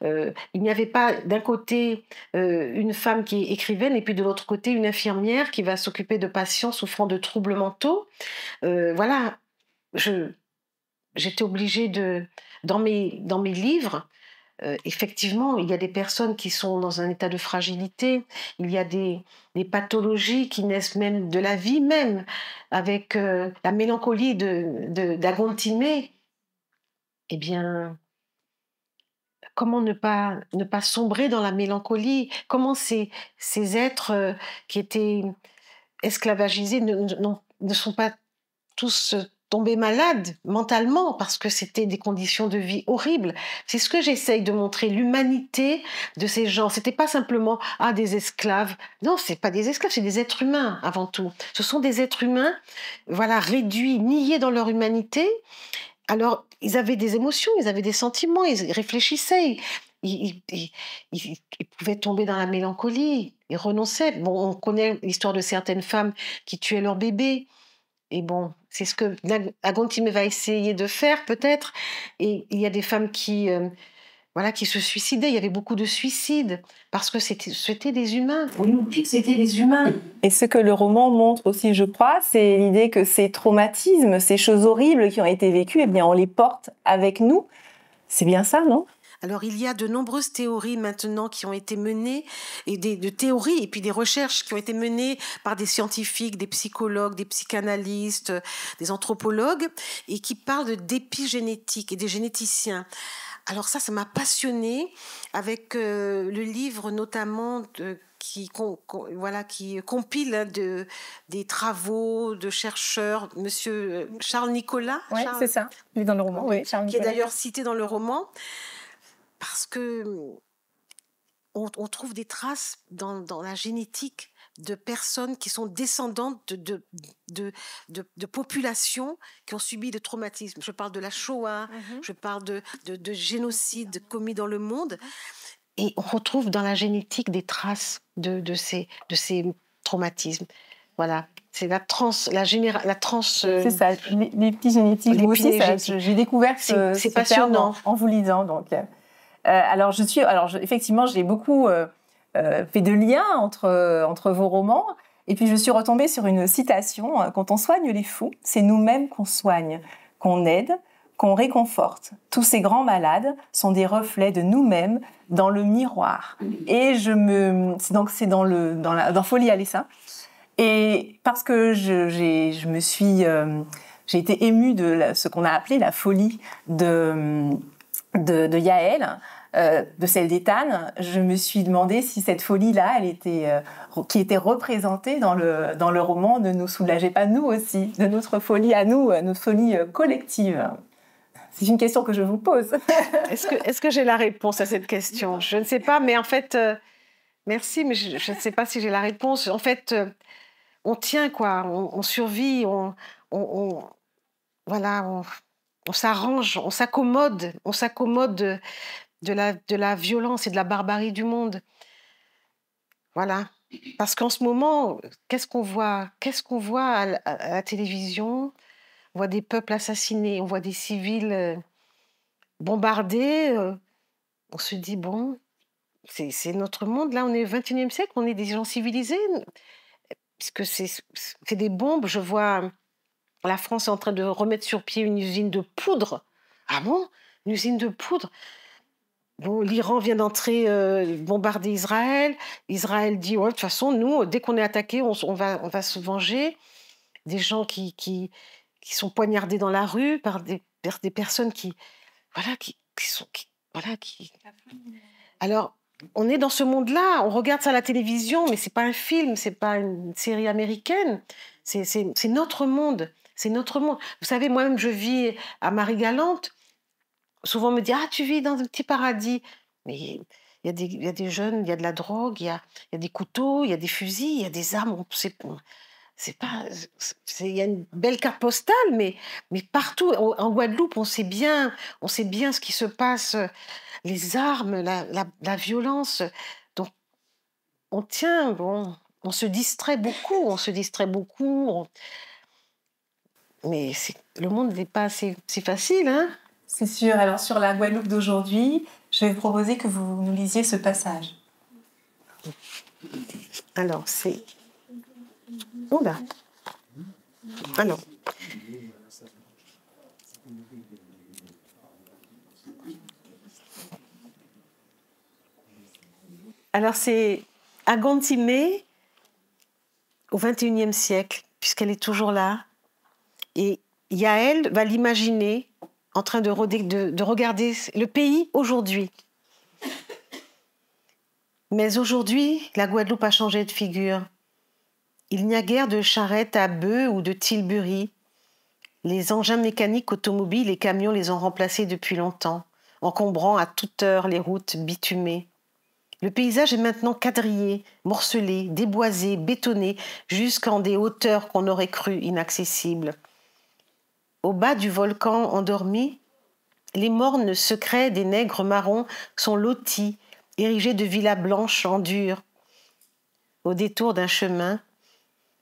Il n'y avait pas d'un côté une femme qui est écrivaine et puis de l'autre côté une infirmière qui va s'occuper de patients souffrant de troubles mentaux. Voilà, j'étais obligée dans mes livres, effectivement, il y a des personnes qui sont dans un état de fragilité, il y a des pathologies qui naissent même de la vie même, avec la mélancolie d'Agontimé. Eh bien, comment ne pas sombrer dans la mélancolie? Comment ces êtres qui étaient esclavagisés ne sont pas tous tombés malades mentalement parce que c'était des conditions de vie horribles. C'est ce que j'essaye de montrer, l'humanité de ces gens. C'était pas simplement des esclaves. Non, c'est pas des esclaves, c'est des êtres humains avant tout. Ce sont des êtres humains, voilà, réduits, niés dans leur humanité. Alors, ils avaient des émotions, ils avaient des sentiments, ils réfléchissaient, ils pouvaient tomber dans la mélancolie, ils renonçaient. Bon, on connaît l'histoire de certaines femmes qui tuaient leur bébé. Et bon, c'est ce que Agontimé va essayer de faire peut-être. Et il y a des femmes voilà, qui se suicidaient. Il y avait beaucoup de suicides parce que c'était des humains. On nous dit que c'était des humains. Et ce que le roman montre aussi, je crois, c'est l'idée que ces traumatismes, ces choses horribles qui ont été vécues, eh bien, on les porte avec nous. C'est bien ça, non ? Alors, il y a de nombreuses théories maintenant qui ont été menées, et de théories et puis des recherches qui ont été menées par des scientifiques, des psychologues, des psychanalystes, des anthropologues, et qui parlent d'épigénétique et des généticiens. Alors ça m'a passionnée avec le livre notamment qui compile des travaux de chercheurs, monsieur Charles Nicolas. Oui, c'est ça, lui dans le roman, oui, Charles qui est Nicolas. d'ailleurs cité dans le roman. Parce que on trouve des traces dans la génétique de personnes qui sont descendantes de populations qui ont subi de traumatismes. Je parle de la Shoah, je parle de génocides commis dans le monde. Et on retrouve dans la génétique des traces de ces traumatismes. Voilà. C'est la trans. C'est ça, l'épigénétique. Moi aussi, j'ai découvert c'est passionnant en vous lisant. Donc. Effectivement, j'ai beaucoup fait de liens entre vos romans. Et puis, je suis retombée sur une citation. Quand on soigne les fous, c'est nous-mêmes qu'on soigne, qu'on aide, qu'on réconforte. Tous ces grands malades sont des reflets de nous-mêmes dans le miroir. Et c'est dans Folie à l'essaim. Et parce que j'ai été émue de ce qu'on a appelé la folie de Yaël, de celle d'Ethan, je me suis demandé si cette folie-là, qui était représentée dans le roman, ne nous soulageait pas nous aussi, de notre folie à nous, notre folie collective. C'est une question que je vous pose. Est-ce que j'ai la réponse à cette question ? Je ne sais pas, mais en fait, merci, mais je ne sais pas si j'ai la réponse. En fait, on tient, quoi, on survit, voilà, on s'arrange, on s'accommode de la violence et de la barbarie du monde. Voilà. Parce qu'en ce moment, qu'est-ce qu'on voit à la télévision ? On voit des peuples assassinés, on voit des civils bombardés. On se dit, bon, c'est notre monde. Là, on est au XXIe siècle, on est des gens civilisés. Puisque c'est des bombes. Je vois la France est en train de remettre sur pied une usine de poudre. Ah bon ? Une usine de poudre ? Bon, l'Iran vient d'entrer bombarder Israël. Israël dit, ouais, de toute façon, nous, dès qu'on est attaqué, on va se venger. Des gens qui sont poignardés dans la rue par des personnes Alors, on est dans ce monde-là, on regarde ça à la télévision, mais c'est pas un film, c'est pas une série américaine. C'est notre monde. C'est notre monde. Vous savez, moi-même, je vis à Marie-Galante. Souvent, on me dit « Ah, tu vis dans un petit paradis ». Mais il y a des jeunes, il y a de la drogue, il y a des couteaux, il y a des fusils, il y a des armes. Il y a une belle carte postale, mais partout, en Guadeloupe, on sait bien ce qui se passe, les armes, la violence. Donc, on tient, bon, on se distrait beaucoup, mais le monde n'est pas assez facile, hein? C'est sûr. Alors, sur la Guadeloupe d'aujourd'hui, je vais vous proposer que vous nous lisiez ce passage. Alors, c'est... Oula. Alors. Alors, c'est Agantimé au XXIe siècle, puisqu'elle est toujours là. Et Yaël va l'imaginer en train de regarder le pays aujourd'hui. Mais aujourd'hui, la Guadeloupe a changé de figure. Il n'y a guère de charrettes à bœufs ou de tilburys. Les engins mécaniques automobiles et camions les ont remplacés depuis longtemps, encombrant à toute heure les routes bitumées. Le paysage est maintenant quadrillé, morcelé, déboisé, bétonné, jusqu'en des hauteurs qu'on aurait cru inaccessibles. Au bas du volcan endormi, les mornes secrets des nègres marrons sont lotis, érigés de villas blanches en dur. Au détour d'un chemin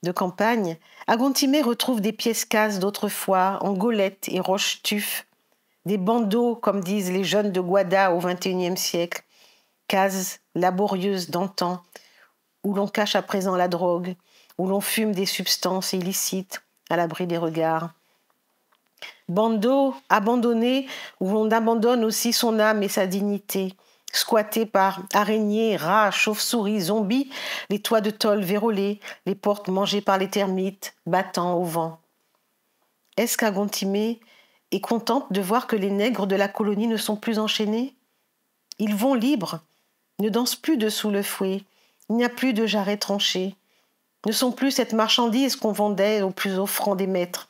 de campagne, Agontimé retrouve des pièces cases d'autrefois, en golettes et roches tufs, des bandeaux, comme disent les jeunes de Guada au XXIe siècle, cases laborieuses d'antan, où l'on cache à présent la drogue, où l'on fume des substances illicites à l'abri des regards. Bandeaux abandonnés, où l'on abandonne aussi son âme et sa dignité, squattés par araignées, rats, chauves-souris, zombies, les toits de tôle vérolés, les portes mangées par les termites, battant au vent. Est-ce qu'Agontimé est contente de voir que les nègres de la colonie ne sont plus enchaînés? Ils vont libres, ne dansent plus dessous le fouet, il n'y a plus de jarrets tranchés, ne sont plus cette marchandise qu'on vendait au plus offrant des maîtres,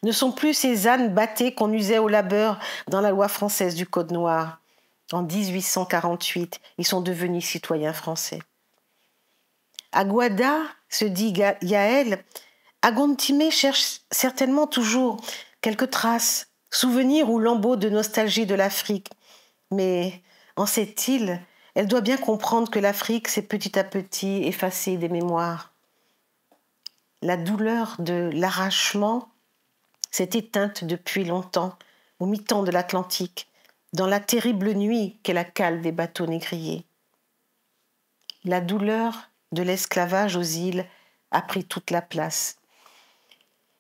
ne sont plus ces ânes battés qu'on usait au labeur dans la loi française du Code noir. En 1848, ils sont devenus citoyens français. À Guada, se dit Yaël, Agontimé cherche certainement toujours quelques traces, souvenirs ou lambeaux de nostalgie de l'Afrique. Mais en cette île, elle doit bien comprendre que l'Afrique s'est petit à petit effacée des mémoires. La douleur de l'arrachement s'est éteinte depuis longtemps, au mi-temps de l'Atlantique, dans la terrible nuit qu'est la cale des bateaux négriers. La douleur de l'esclavage aux îles a pris toute la place.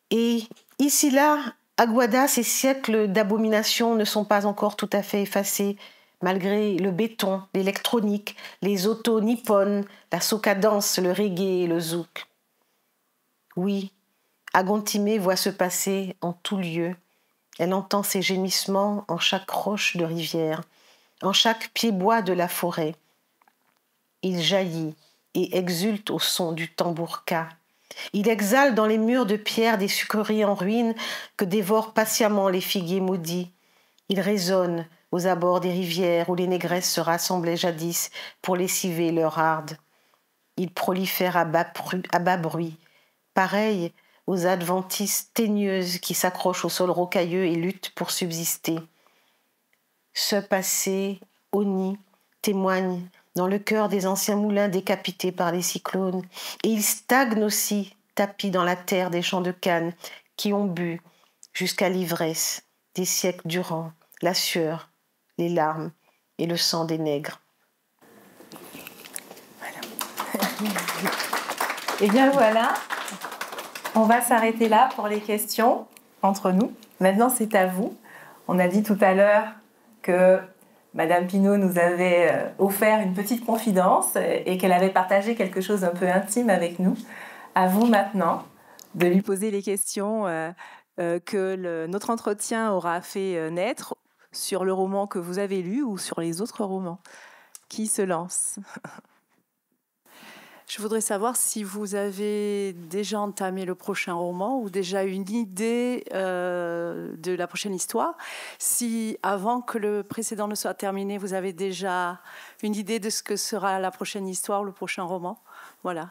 Et ici-là, à Guada, ces siècles d'abomination ne sont pas encore tout à fait effacés, malgré le béton, l'électronique, les autos nippones, la soca dance, le reggae et le zouk. Oui, Agontimé voit se passer en tout lieu. Elle entend ses gémissements en chaque roche de rivière, en chaque pied-bois de la forêt. Il jaillit et exulte au son du tambourka. Il exhale dans les murs de pierre des sucreries en ruine que dévorent patiemment les figuiers maudits. Il résonne aux abords des rivières où les négresses se rassemblaient jadis pour lessiver leur harde. Il prolifère à bas bruit, pareil aux adventices teigneuses qui s'accrochent au sol rocailleux et luttent pour subsister. Ce passé, honni, témoigne dans le cœur des anciens moulins décapités par les cyclones, et il stagne aussi, tapis dans la terre des champs de canne qui ont bu jusqu'à l'ivresse des siècles durant la sueur, les larmes et le sang des nègres. Voilà. Et bien voilà, on va s'arrêter là pour les questions entre nous. Maintenant, c'est à vous. On a dit tout à l'heure que Madame Pinault nous avait offert une petite confidence et qu'elle avait partagé quelque chose un peu intime avec nous. À vous maintenant de lui poser les questions que notre entretien aura fait naître sur le roman que vous avez lu ou sur les autres romans. Qui se lance ? Je voudrais savoir si vous avez déjà entamé le prochain roman ou déjà une idée de la prochaine histoire. Si avant que le précédent ne soit terminé, vous avez déjà une idée de ce que sera la prochaine histoire, le prochain roman. Voilà.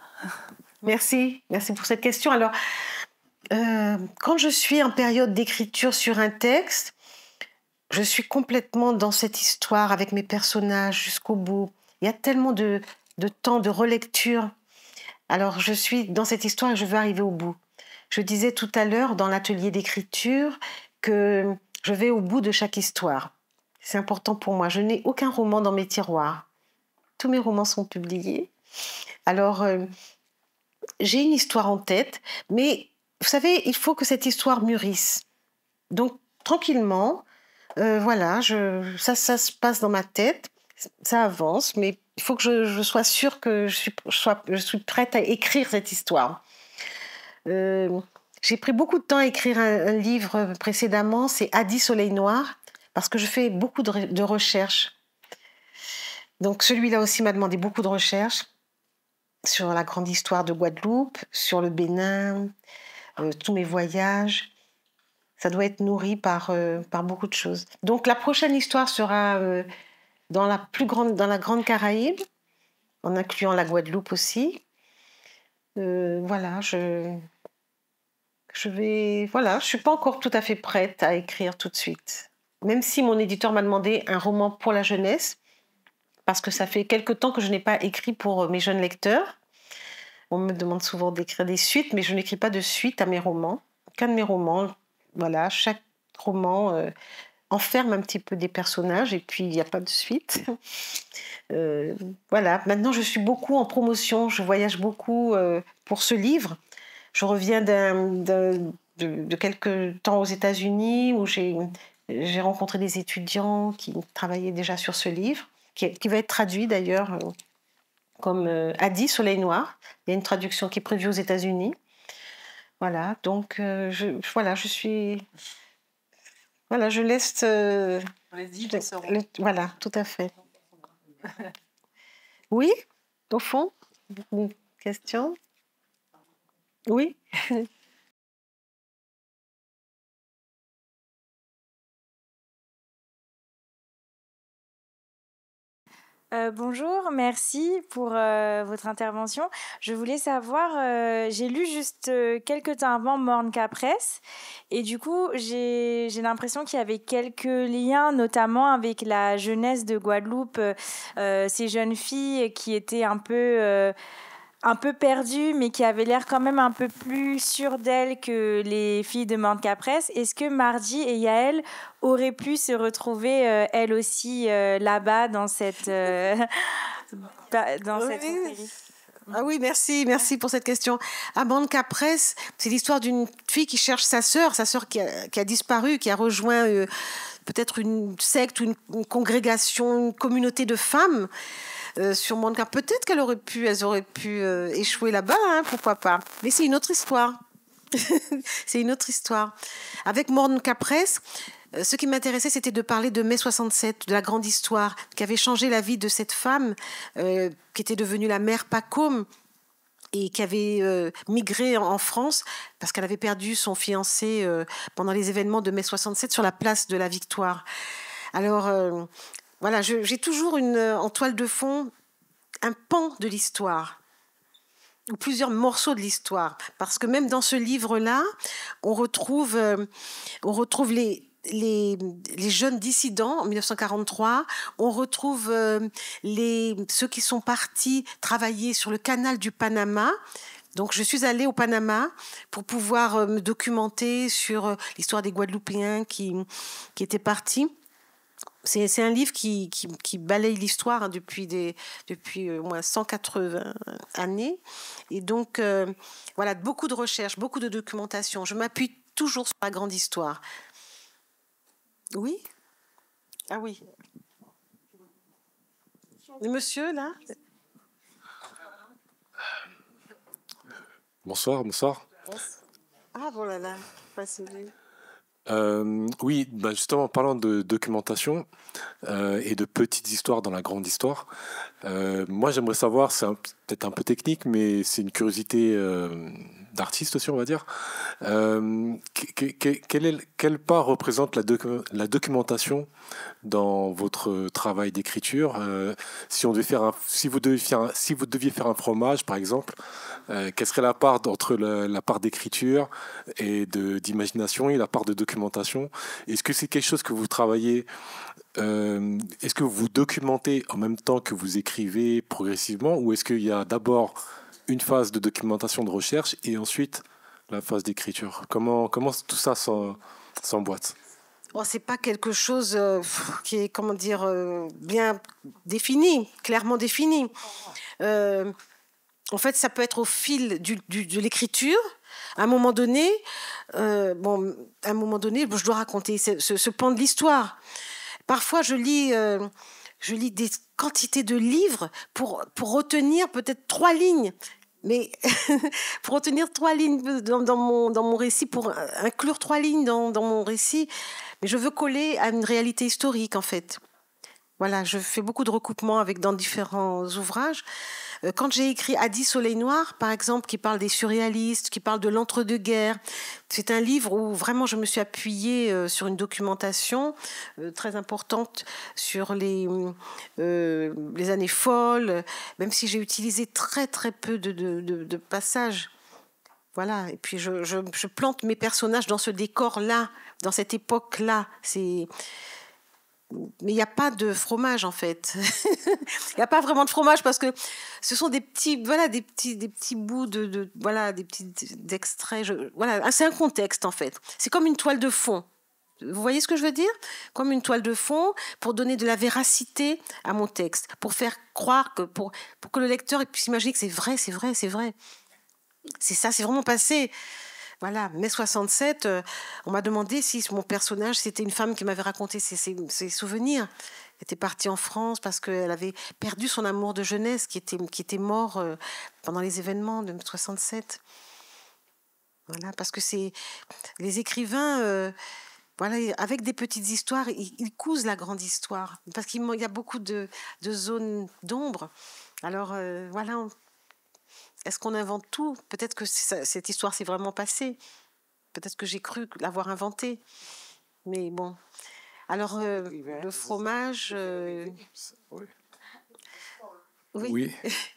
Merci pour cette question. Alors, quand je suis en période d'écriture sur un texte, je suis complètement dans cette histoire avec mes personnages jusqu'au bout. Il y a tellement de temps de relecture. Alors, je suis dans cette histoire et je veux arriver au bout. Je disais tout à l'heure dans l'atelier d'écriture que je vais au bout de chaque histoire. C'est important pour moi. Je n'ai aucun roman dans mes tiroirs. Tous mes romans sont publiés. Alors, j'ai une histoire en tête, mais vous savez, il faut que cette histoire mûrisse. Donc, tranquillement, voilà, ça se passe dans ma tête, ça avance, mais il faut que je sois sûre que je suis prête à écrire cette histoire. J'ai pris beaucoup de temps à écrire un livre précédemment, c'est Adi Soleil Noir, parce que je fais beaucoup de recherches. Donc celui-là aussi m'a demandé beaucoup de recherches sur la grande histoire de Guadeloupe, sur le Bénin, tous mes voyages. Ça doit être nourri par beaucoup de choses. Donc la prochaine histoire sera dans la Grande Caraïbe, en incluant la Guadeloupe aussi. Voilà, je suis pas encore tout à fait prête à écrire tout de suite. Même si mon éditeur m'a demandé un roman pour la jeunesse, parce que ça fait quelque temps que je n'ai pas écrit pour mes jeunes lecteurs. On me demande souvent d'écrire des suites, mais je n'écris pas de suite à mes romans. Qu'un de mes romans, voilà, chaque roman enferme un petit peu des personnages et puis il n'y a pas de suite. Voilà, maintenant je suis beaucoup en promotion, je voyage beaucoup pour ce livre. Je reviens de quelques temps aux États-Unis où j'ai rencontré des étudiants qui travaillaient déjà sur ce livre, qui va être traduit d'ailleurs comme Adi Soleil Noir. Il y a une traduction qui est prévue aux États-Unis. Voilà, donc je suis... Voilà, je laisse... voilà, tout à fait. Oui, au fond, une question? Oui. Bonjour, merci pour votre intervention. Je voulais savoir, j'ai lu juste quelques temps avant Morne Capresse et du coup j'ai l'impression qu'il y avait quelques liens, notamment avec la jeunesse de Guadeloupe, ces jeunes filles qui étaient un peu perdues, mais qui avaient l'air quand même un peu plus sûres d'elles que les filles de Morne Capresse. Est-ce que Mardi et Yael auraient pu se retrouver, elles aussi, là-bas, dans cette série? Ah oui, merci pour cette question. À Morne Capresse, c'est l'histoire d'une fille qui cherche sa sœur qui a disparu, qui a rejoint peut-être une secte ou une congrégation, une communauté de femmes. Sur Morne Capresse, peut-être qu'elles auraient pu échouer là-bas, hein, pourquoi pas. Mais c'est une autre histoire. C'est une autre histoire. Avec Morne Capresse, ce qui m'intéressait, c'était de parler de mai 67, de la grande histoire qui avait changé la vie de cette femme qui était devenue la mère Pacôme et qui avait migré en France parce qu'elle avait perdu son fiancé pendant les événements de mai 67 sur la place de la Victoire. Alors, voilà, j'ai toujours en toile de fond un pan de l'histoire ou plusieurs morceaux de l'histoire, parce que même dans ce livre-là, on retrouve les jeunes dissidents en 1943, on retrouve ceux qui sont partis travailler sur le canal du Panama. Donc je suis allée au Panama pour pouvoir me documenter sur l'histoire des Guadeloupéens qui étaient partis. C'est un livre qui balaye l'histoire, hein, depuis au moins 180 années. Et donc, voilà, beaucoup de recherches, beaucoup de documentation. Je m'appuie toujours sur la grande histoire. Oui? Ah oui. Le monsieur, là? Bonsoir. Ah, voilà, fasciné. Oui, justement, en parlant de documentation et de petites histoires dans la grande histoire, moi j'aimerais savoir, c'est peut-être un peu technique, mais c'est une curiosité d'artiste aussi, on va dire. Quelle part représente la documentation dans votre travail d'écriture? Si vous deviez faire un fromage, par exemple, quelle serait la part entre la part d'écriture et d'imagination et la part de documentation? Est-ce que c'est quelque chose que vous travaillez? Est-ce que vous documentez en même temps que vous écrivez progressivement, ou est-ce qu'il y a d'abord une phase de documentation de recherche et ensuite la phase d'écriture? Comment tout ça s'emboîte? Oh, c'est pas quelque chose qui est, comment dire, bien défini, clairement défini. En fait, ça peut être au fil de l'écriture. À un moment donné, je dois raconter ce pan de l'histoire. Parfois, je lis des quantités de livres pour retenir peut-être 3 lignes. Mais pour retenir 3 lignes dans mon récit, pour inclure 3 lignes dans mon récit, mais je veux coller à une réalité historique, en fait. Voilà, je fais beaucoup de recoupements dans différents ouvrages. Quand j'ai écrit Adi Soleil Noir, par exemple, qui parle des surréalistes, qui parle de l'entre-deux-guerres, c'est un livre où vraiment je me suis appuyée sur une documentation très importante sur les années folles, même si j'ai utilisé très très peu de passages. Voilà, et puis je plante mes personnages dans ce décor-là, dans cette époque-là. Mais il n'y a pas de fromage, en fait. Il n'y a pas vraiment de fromage parce que ce sont des petits bouts des petits extraits. Voilà, c'est un contexte, en fait. C'est comme une toile de fond. Vous voyez ce que je veux dire? Comme une toile de fond pour donner de la véracité à mon texte, pour faire croire pour que le lecteur puisse imaginer que c'est vrai, c'est vrai, c'est vrai. C'est ça, c'est vraiment passé. Voilà, mai 67, on m'a demandé si mon personnage, c'était une femme qui m'avait raconté ses souvenirs. Elle était partie en France parce qu'elle avait perdu son amour de jeunesse qui était mort pendant les événements de mai 67. Voilà, parce que les écrivains, avec des petites histoires, ils cousent la grande histoire. Parce qu'il y a beaucoup de zones d'ombre. Alors, voilà... Est-ce qu'on invente tout? Peut-être que cette histoire s'est vraiment passée. Peut-être que j'ai cru l'avoir inventée. Mais bon. Alors, le fromage... Oui.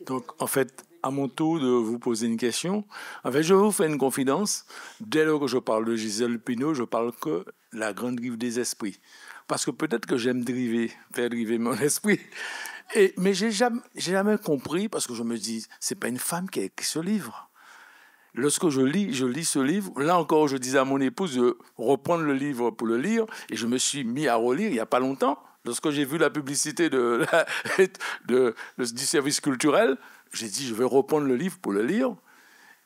Donc, en fait, à mon tour de vous poser une question, en fait, je vais vous faire une confidence. Dès lors que je parle de Gisèle Pineau, je parle que la grande drive des esprits. Parce que peut-être que j'aime faire driver mon esprit. Mais j'ai jamais compris, parce que je me dis, c'est pas une femme qui a écrit ce livre. Lorsque je lis ce livre, là encore, je disais à mon épouse de reprendre le livre pour le lire, et je me suis mis à relire il n'y a pas longtemps. Lorsque j'ai vu la publicité du service culturel, j'ai dit, je vais reprendre le livre pour le lire.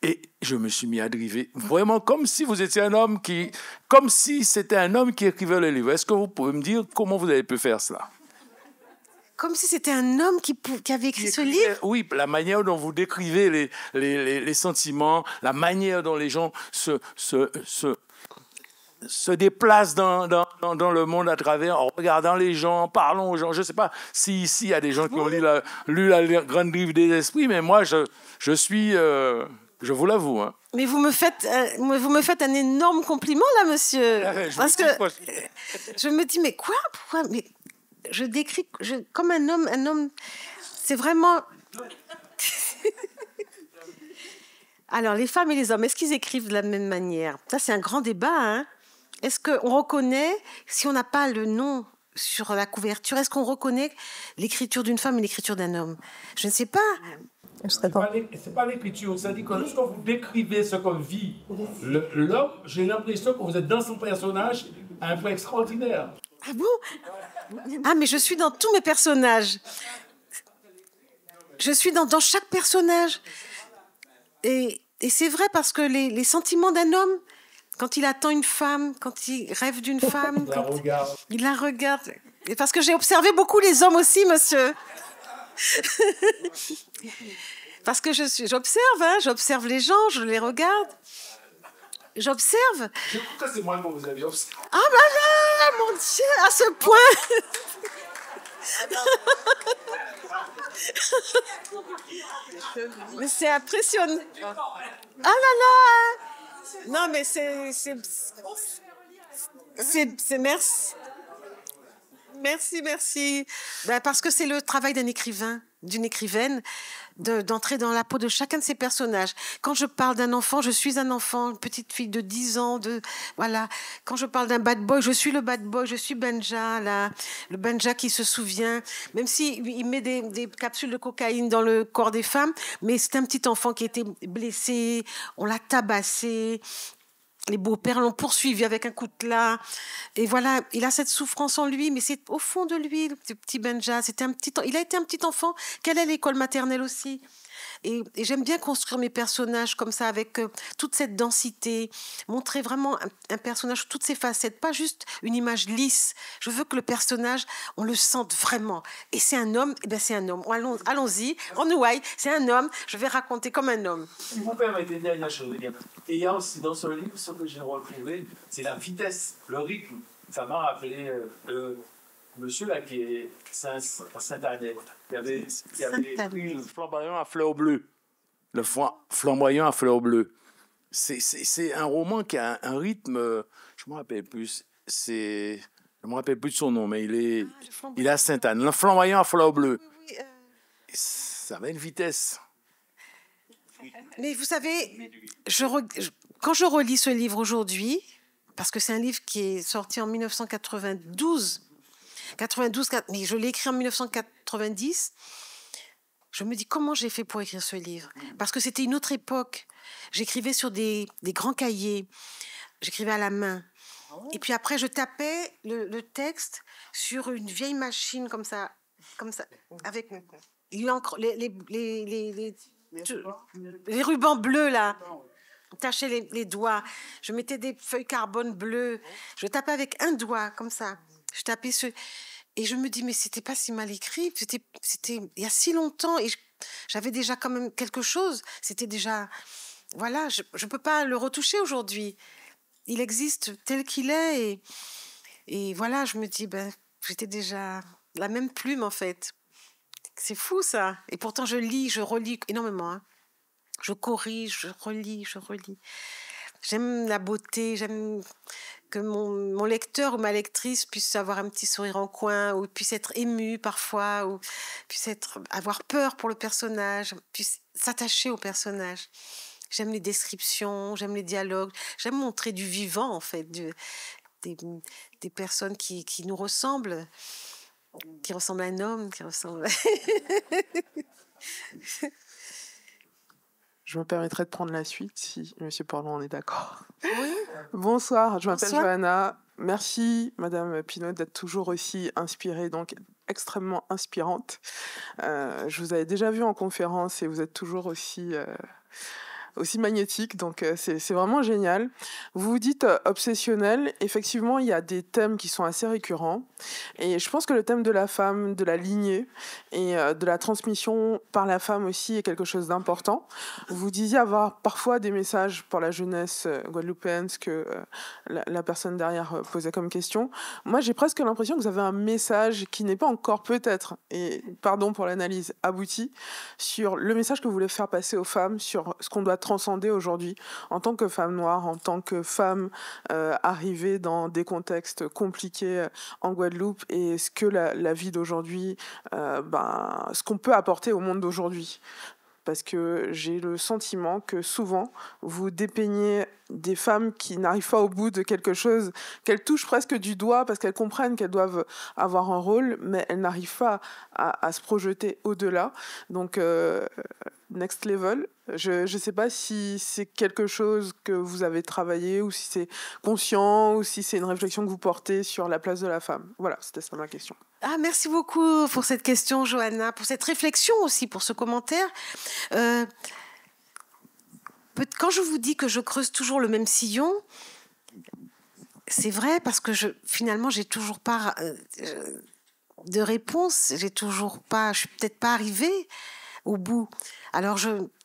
Et je me suis mis à driver, vraiment comme si vous étiez comme si c'était un homme qui écrivait le livre. Est-ce que vous pouvez me dire comment vous avez pu faire cela? Comme si c'était un homme qui avait écrit ce livre? Oui, la manière dont vous décrivez les sentiments, la manière dont les gens se déplacent dans le monde à travers, en regardant les gens, en parlant aux gens. Je ne sais pas si ici, il y a des gens qui ont lu la grande drive des esprits, mais moi, je suis... je vous l'avoue. Hein. Mais vous me faites un énorme compliment, là, monsieur. Parce que je me dis, mais quoi? Pourquoi? Mais je décris comme un homme, c'est vraiment... Alors, les femmes et les hommes, est-ce qu'ils écrivent de la même manière? Ça, c'est un grand débat. Hein. Est-ce qu'on reconnaît, si on n'a pas le nom sur la couverture, est-ce qu'on reconnaît l'écriture d'une femme et l'écriture d'un homme? Je ne sais pas. C'est pas l'écriture, c'est-à-dire que lorsque vous décrivez ce que vit l'homme, j'ai l'impression que vous êtes dans son personnage à un point extraordinaire. Ah bon? Ah, mais je suis dans tous mes personnages. Je suis dans chaque personnage. Et c'est vrai parce que les sentiments d'un homme, quand il attend une femme, quand il rêve d'une femme, il la regarde. Et parce que j'ai observé beaucoup les hommes aussi, monsieur. Parce que j'observe les gens, je les regarde. J'observe. Je crois que c'est moi que vous avez observé. Ah là, mon Dieu, à ce point. Mais c'est impressionnant. Ah là là! Non, mais c'est merci. Merci. Ben, parce que c'est le travail d'un écrivain, d'une écrivaine, d'entrer dans la peau de chacun de ces personnages. Quand je parle d'un enfant, je suis un enfant, une petite fille de 10 ans, voilà. Quand je parle d'un bad boy, je suis le bad boy, je suis Benja, le Benja qui se souvient, même s'il met des capsules de cocaïne dans le corps des femmes, mais c'est un petit enfant qui a été blessé, on l'a tabassé, les beaux-pères l'ont poursuivi avec un coutelas. Et voilà, il a cette souffrance en lui, mais c'est au fond de lui, le petit Benja. Il a été un petit enfant qui allait à l'école maternelle aussi. Et j'aime bien construire mes personnages comme ça, avec toute cette densité, montrer vraiment un personnage, toutes ses facettes, pas juste une image lisse. Je veux que le personnage, on le sente vraiment. Et c'est un homme, et bien c'est un homme. Allons-y, on ouaille, c'est un homme, je vais raconter comme un homme. Si vous permettez une dernière chose, et il y a aussi dans ce livre, ce que j'ai retrouvé, c'est la vitesse, le rythme. Ça m'a rappelé monsieur là qui est Saint-Anne. Il y avait le flamboyant à fleurs bleues. Le flamboyant à fleurs bleues. C'est un roman qui a un rythme. Je ne me rappelle plus. Je me rappelle plus de son nom, mais il est à Sainte-Anne. Le flamboyant à fleurs bleues. Ça avait une vitesse. Mais vous savez, quand je relis ce livre aujourd'hui, parce que c'est un livre qui est sorti en 1992, mais je l'ai écrit en 1990, je me dis comment j'ai fait pour écrire ce livre. Parce que c'était une autre époque. J'écrivais sur des grands cahiers, j'écrivais à la main. Et puis après, je tapais le texte sur une vieille machine comme ça, avec l'encre, les rubans bleus là. Tacher les doigts. Je mettais des feuilles carbone bleues. Je tapais avec un doigt, comme ça. Je tapais et je me dis, mais c'était pas si mal écrit. C'était il y a si longtemps. Et j'avais déjà quand même quelque chose. C'était déjà... Voilà, je peux pas le retoucher aujourd'hui. Il existe tel qu'il est. Et voilà, je me dis, j'étais déjà la même plume, en fait. C'est fou, ça. Et pourtant, je relis énormément, hein. Je corrige, je relis. J'aime la beauté, j'aime que mon lecteur ou ma lectrice puisse avoir un petit sourire en coin, ou puisse être ému parfois, ou puisse avoir peur pour le personnage, puisse s'attacher au personnage. J'aime les descriptions, j'aime les dialogues, j'aime montrer du vivant, en fait, des personnes qui nous ressemblent, qui ressemblent à un homme, qui ressemblent... Je me permettrai de prendre la suite si M. Porlon en est d'accord. Oui. Bonsoir, je m'appelle Johanna. Merci, Madame Pinault, d'être toujours aussi inspirée, donc extrêmement inspirante. Je vous avais déjà vu en conférence et vous êtes toujours aussi magnétique, donc c'est vraiment génial. Vous vous dites obsessionnel. Effectivement, il y a des thèmes qui sont assez récurrents. Et je pense que le thème de la femme, de la lignée et de la transmission par la femme aussi est quelque chose d'important. Vous disiez avoir parfois des messages pour la jeunesse guadeloupéenne, ce que la personne derrière posait comme question. Moi, j'ai presque l'impression que vous avez un message qui n'est pas encore peut-être, et pardon pour l'analyse, abouti, sur le message que vous voulez faire passer aux femmes, sur ce qu'on doit transcender aujourd'hui en tant que femme noire, en tant que femme arrivée dans des contextes compliqués en Guadeloupe, et ce que la vie d'aujourd'hui, ce qu'on peut apporter au monde d'aujourd'hui. Parce que j'ai le sentiment que souvent, vous dépeignez des femmes qui n'arrivent pas au bout de quelque chose, qu'elles touchent presque du doigt parce qu'elles comprennent qu'elles doivent avoir un rôle, mais elles n'arrivent pas à se projeter au-delà. Donc, next level. Je ne sais pas si c'est quelque chose que vous avez travaillé, ou si c'est conscient, ou si c'est une réflexion que vous portez sur la place de la femme. Voilà, c'était ça ma question. Ah, merci beaucoup pour cette question, Johanna, pour cette réflexion aussi, pour ce commentaire. Quand je vous dis que je creuse toujours le même sillon, c'est vrai parce que finalement, j'ai toujours pas de réponse. Je suis peut-être pas arrivée au bout. Alors,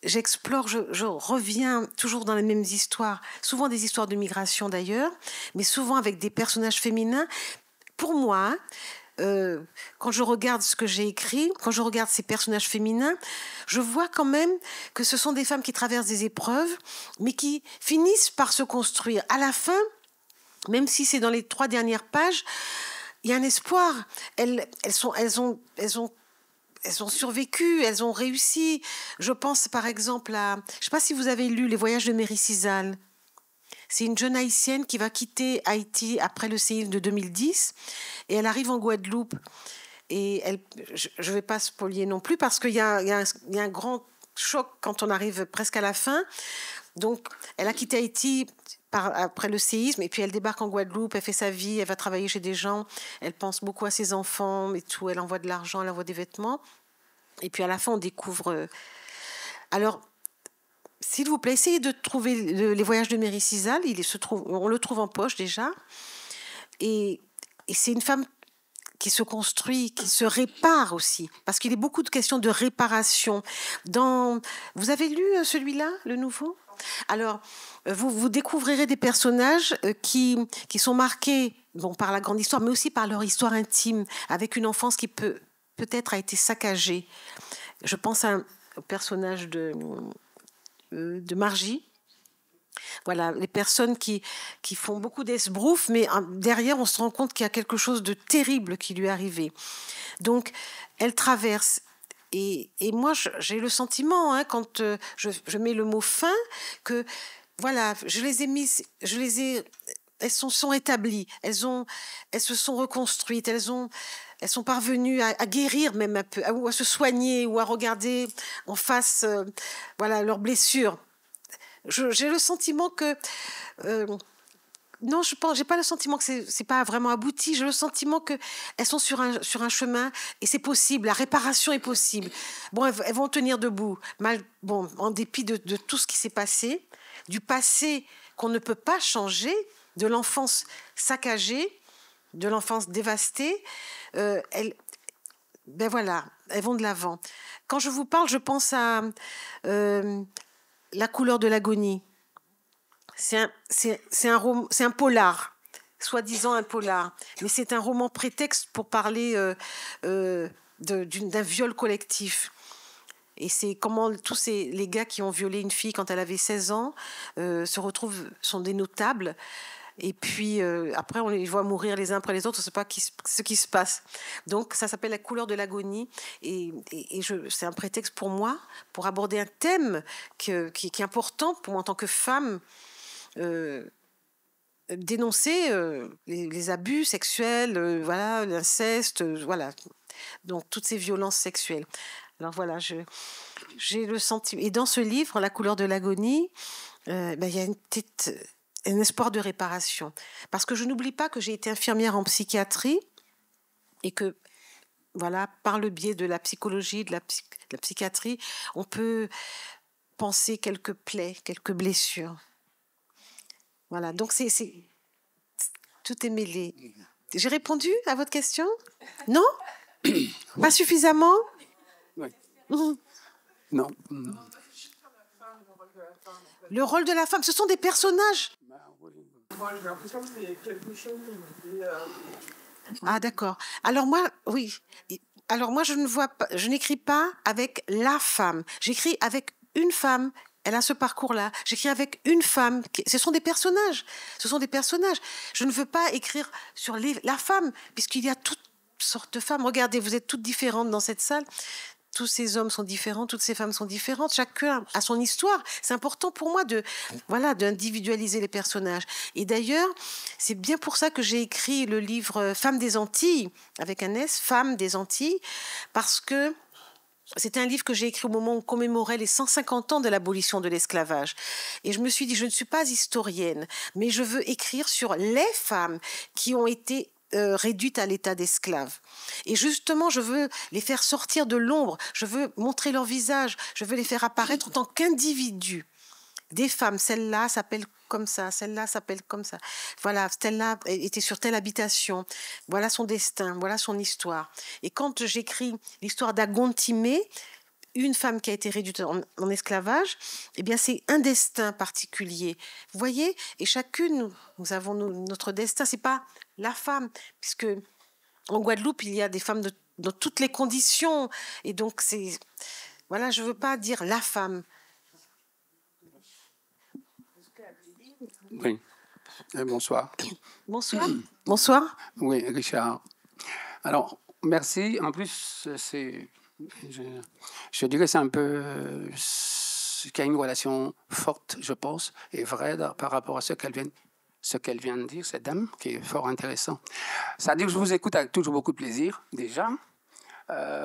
j'explore, je reviens toujours dans les mêmes histoires, souvent des histoires de migration d'ailleurs, mais souvent avec des personnages féminins. Pour moi, quand je regarde ce que j'ai écrit, quand je regarde ces personnages féminins, je vois quand même que ce sont des femmes qui traversent des épreuves, mais qui finissent par se construire. À la fin, même si c'est dans les 3 dernières pages, il y a un espoir. Elles ont survécu, elles ont réussi. Je pense par exemple à... Je ne sais pas si vous avez lu Les Voyages de Mary Cizal. C'est une jeune haïtienne qui va quitter Haïti après le séisme de 2010 et elle arrive en Guadeloupe. Et je ne vais pas spolier non plus parce qu'il y a un grand choc quand on arrive presque à la fin. Donc, elle a quitté Haïti après le séisme et puis elle débarque en Guadeloupe, elle fait sa vie, elle va travailler chez des gens, elle pense beaucoup à ses enfants et tout, elle envoie de l'argent, elle envoie des vêtements. Et puis à la fin, on découvre... Alors, s'il vous plaît, essayez de trouver Les Voyages de Mary Cizal. On le trouve en poche déjà. Et c'est une femme qui se construit, qui se répare aussi. Parce qu'il y a beaucoup de questions de réparation. Vous avez lu celui-là, le nouveau ? Alors, vous découvrirez des personnages qui sont marqués par la grande histoire, mais aussi par leur histoire intime, avec une enfance qui peut-être a été saccagée. Je pense au personnage de Margie. Voilà, les personnes qui font beaucoup d'esbroufs, mais derrière, on se rend compte qu'il y a quelque chose de terrible qui lui est arrivé. Donc, elle traverse. Et moi, j'ai le sentiment, quand je mets le mot fin, que voilà, elles sont établies, elles se sont reconstruites, elles sont parvenues à guérir même un peu, ou à se soigner, ou à regarder en face leurs blessures. J'ai le sentiment que... non, j'ai pas le sentiment que c'est pas vraiment abouti. J'ai le sentiment qu'elles sont sur un chemin et c'est possible. La réparation est possible. Bon, elles vont tenir debout, en dépit de tout ce qui s'est passé, du passé qu'on ne peut pas changer, de l'enfance saccagée, de l'enfance dévastée. Elles vont de l'avant. Quand je vous parle, je pense à La couleur de l'agonie. C'est un polar, soi-disant un polar, mais c'est un roman prétexte pour parler d'un viol collectif. Et c'est comment tous les gars qui ont violé une fille quand elle avait 16 ans sont des notables. Et puis après, on les voit mourir les uns après les autres, on ne sait pas ce qui se passe. Donc ça s'appelle La couleur de l'agonie. Et c'est un prétexte pour moi, pour aborder un thème qui est important pour moi en tant que femme. Dénoncer les abus sexuels, l'inceste, donc toutes ces violences sexuelles. Alors voilà, j'ai le sentiment. Et dans ce livre, La couleur de l'agonie, il y a un espoir de réparation. Parce que je n'oublie pas que j'ai été infirmière en psychiatrie et que, par le biais de la psychologie, de la psychiatrie, on peut penser quelques plaies, quelques blessures. Voilà, donc tout est mêlé. J'ai répondu à votre question ? Non ? Pas suffisamment ? Oui. Non. Le rôle de la femme, ce sont des personnages. Ah, d'accord. Alors moi, oui. Alors moi, je n'écris pas avec la femme. J'écris avec une femme. Elle a ce parcours-là. J'écris avec une femme. Ce sont des personnages. Je ne veux pas écrire sur la femme, puisqu'il y a toutes sortes de femmes. Regardez, vous êtes toutes différentes dans cette salle. Tous ces hommes sont différents, toutes ces femmes sont différentes. Chacun a son histoire. C'est important pour moi d'individualiser les personnages. Et d'ailleurs, c'est bien pour ça que j'ai écrit le livre Femmes des Antilles, avec un S, Femmes des Antilles, parce que c'était un livre que j'ai écrit au moment où on commémorait les 150 ans de l'abolition de l'esclavage. Et je me suis dit, je ne suis pas historienne, mais je veux écrire sur les femmes qui ont été réduites à l'état d'esclaves. Et justement, je veux les faire sortir de l'ombre, je veux montrer leur visage, je veux les faire apparaître en tant qu'individus. Des femmes, celle-là s'appelle comme ça, celle-là s'appelle comme ça. Voilà, celle-là était sur telle habitation. Voilà son destin, voilà son histoire. Et quand j'écris l'histoire d'Agontimé, une femme qui a été réduite en esclavage, eh bien c'est un destin particulier. Vous voyez ? Et chacune, nous avons notre destin. C'est pas la femme, puisque en Guadeloupe, il y a des femmes dans toutes les conditions. Et donc, c'est... Voilà, je ne veux pas dire la femme. Oui. Bonsoir. Bonsoir. Bonsoir. Oui, Richard. Alors, merci. En plus, je dirais que c'est un peu qu'il y a une relation forte, je pense, et vraie par rapport à ce qu'elle vient de dire, cette dame, qui est fort intéressant. C'est-à-dire que je vous écoute avec toujours beaucoup de plaisir, déjà,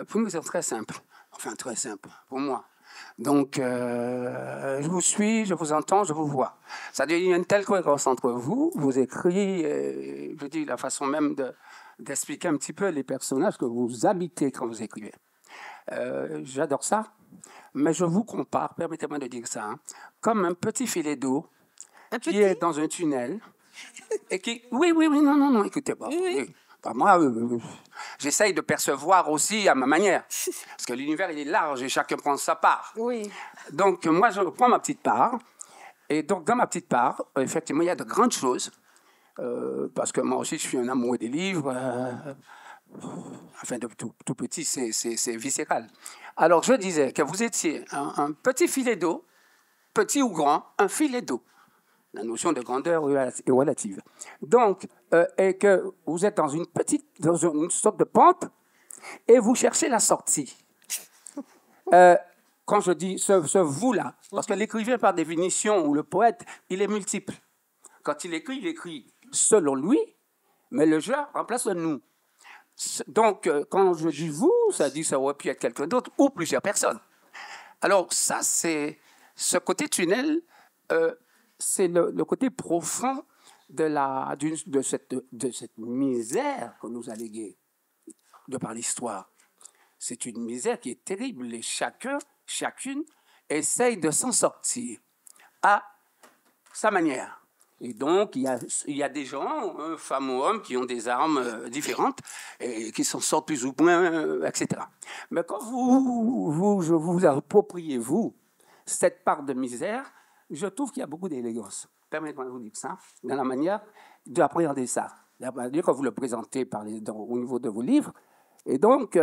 pour nous, c'est très simple. Enfin, très simple, pour moi. Donc, je vous suis, je vous entends, je vous vois. C'est-à-dire qu'il y a une telle cohérence entre vous, vos écrits, je dis la façon même d'expliquer un petit peu les personnages que vous habitez quand vous écrivez. J'adore ça, mais je vous compare, permettez-moi de dire ça, hein, comme un petit filet d'eau qui est dans un tunnel et qui... Oui, non, écoutez-moi. Oui. Moi, j'essaye de percevoir aussi à ma manière, parce que l'univers, il est large et chacun prend sa part. Oui. Donc, moi, je prends ma petite part, et donc, dans ma petite part, effectivement, il y a de grandes choses, parce que moi aussi, je suis un amoureux des livres, enfin, de tout petit, c'est viscéral. Alors, je disais que vous étiez un petit filet d'eau, petit ou grand, un filet d'eau. La notion de grandeur est relative. Donc, et que vous êtes dans une sorte de pente, et vous cherchez la sortie. Quand je dis ce vous-là, parce que l'écrivain, par définition, ou le poète, il est multiple. Quand il écrit selon lui, mais le je remplace le nous. Donc, quand je dis vous, ça dit que ça aurait pu être quelqu'un d'autre ou plusieurs personnes. Alors, ça, c'est ce côté tunnel, c'est le côté profond de cette misère qu'on nous a léguée de par l'histoire. C'est une misère qui est terrible et chacune essaye de s'en sortir à sa manière. Et donc, il y a des gens, femmes ou hommes, qui ont des armes différentes et qui s'en sortent plus ou moins, etc. Mais quand vous appropriez, vous, cette part de misère, je trouve qu'il y a beaucoup d'élégance. Permettez-moi de vous dire ça, dans la manière d'appréhender ça. La manière que vous le présentez au niveau de vos livres. Et donc,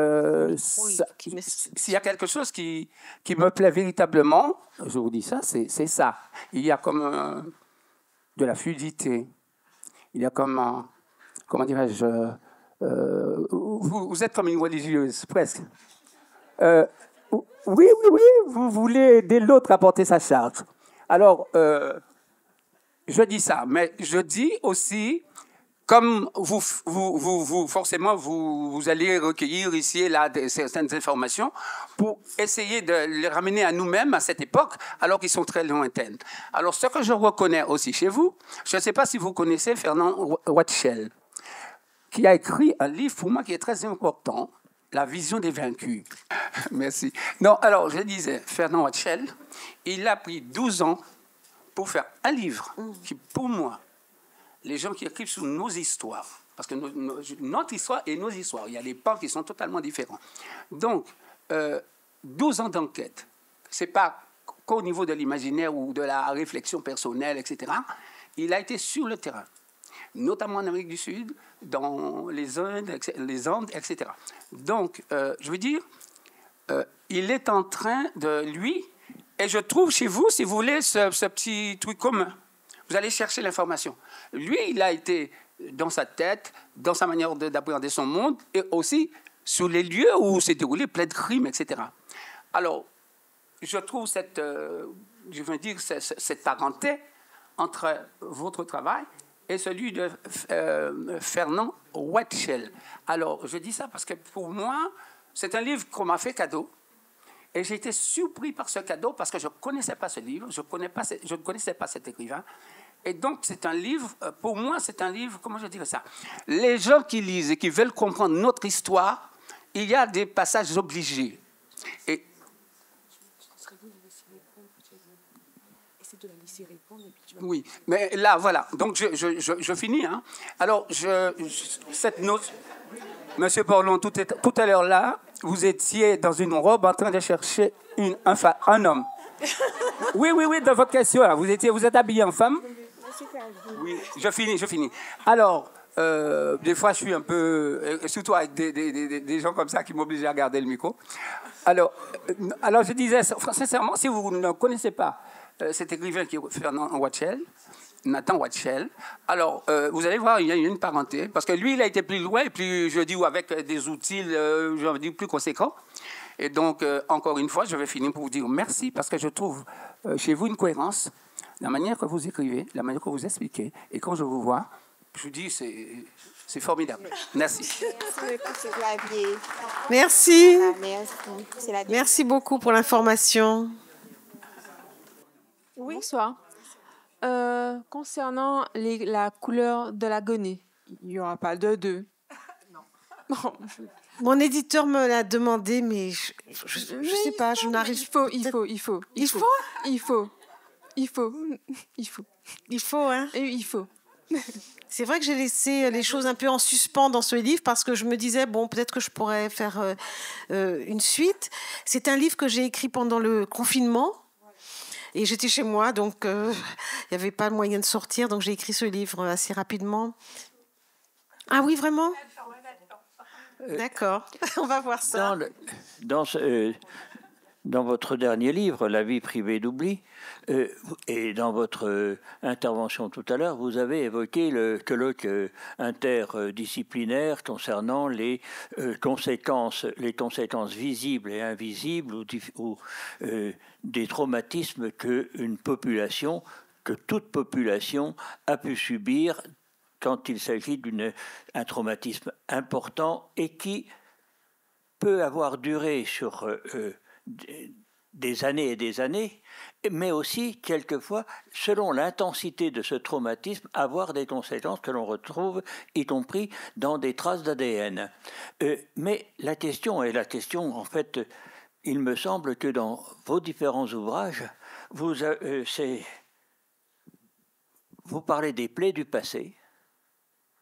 s'il y a quelque chose qui me plaît véritablement, je vous dis ça, c'est ça. Il y a comme de la fluidité. Il y a comme, comment dirais-je, vous êtes comme une religieuse, presque. Oui, vous voulez aider l'autre à porter sa charge. Alors, je dis ça, mais je dis aussi, comme forcément, vous allez recueillir ici et là certaines informations pour essayer de les ramener à nous-mêmes à cette époque, alors qu'ils sont très lointaines. Alors, ce que je reconnais aussi chez vous, je ne sais pas si vous connaissez Fernand Watchell, qui a écrit un livre pour moi qui est très important, La vision des vaincus. Merci. Non, alors, je disais, Fernand Watchell, il a pris 12 ans pour faire un livre qui, pour moi, les gens qui écrivent sur nos histoires, parce que notre histoire et nos histoires, il y a des pans qui sont totalement différents. Donc, 12 ans d'enquête, ce n'est pas qu'au niveau de l'imaginaire ou de la réflexion personnelle, etc. Il a été sur le terrain, notamment en Amérique du Sud, dans les Andes, etc. Donc, je veux dire, il est en train de, lui, et je trouve chez vous, si vous voulez, ce petit truc commun. Vous allez chercher l'information. Lui, il a été dans sa tête, dans sa manière d'appréhender son monde, et aussi sur les lieux où s'est déroulé plein de crimes, etc. Alors, je trouve cette parenté entre votre travail et celui de Fernand Watchell. Alors, je dis ça parce que pour moi, c'est un livre qu'on m'a fait cadeau. Et j'ai été surpris par ce cadeau parce que je ne connaissais pas ce livre, je ne connaissais pas cet écrivain. Et donc, c'est un livre, pour moi, c'est un livre, comment je dirais ça? Les gens qui lisent et qui veulent comprendre notre histoire, il y a des passages obligés. Et oui, mais là, voilà. Donc, je finis. Hein. Alors, cette note... Monsieur Porlon, tout à l'heure là, vous étiez dans une robe en train de chercher un homme. Oui, dans votre question, là, vous êtes habillé en femme. Oui, je finis. Alors, des fois, je suis un peu... surtout avec des gens comme ça qui m'obligent à garder le micro. Alors, je disais, sincèrement, si vous ne connaissez pas cet écrivain qui est Fernand Watchell, Nathan Watchell, alors, vous allez voir, il y a une parenté, parce que lui, il a été plus loin, et plus, je dis, avec des outils, je veux dire, plus conséquents. Et donc, encore une fois, je vais finir pour vous dire merci, parce que je trouve chez vous une cohérence, la manière que vous écrivez, la manière que vous expliquez, et quand je vous vois, je vous dis, c'est formidable. Merci. Merci. Merci beaucoup pour l'information. Oui. Bonsoir. Concernant la couleur de la guenille, il n'y aura pas de deux. Non. Mon éditeur me l'a demandé, mais je ne sais pas, je n'arrive pas. Il faut, hein? Il faut. C'est vrai que j'ai laissé les choses un peu en suspens dans ce livre parce que je me disais, bon, peut-être que je pourrais faire une suite. C'est un livre que j'ai écrit pendant le confinement. Et j'étais chez moi, donc il n'y avait pas moyen de sortir. Donc j'ai écrit ce livre assez rapidement. Ah oui, vraiment? D'accord, on va voir ça. Dans votre dernier livre, La vie privée d'oubli, et dans votre intervention tout à l'heure, vous avez évoqué le colloque interdisciplinaire concernant les conséquences visibles et invisibles ou des traumatismes que toute population a pu subir quand il s'agit d'un traumatisme important et qui peut avoir duré sur des années et des années, mais aussi, quelquefois, selon l'intensité de ce traumatisme, avoir des conséquences que l'on retrouve, y compris dans des traces d'ADN. Mais la question, en fait, il me semble que dans vos différents ouvrages, vous parlez des plaies du passé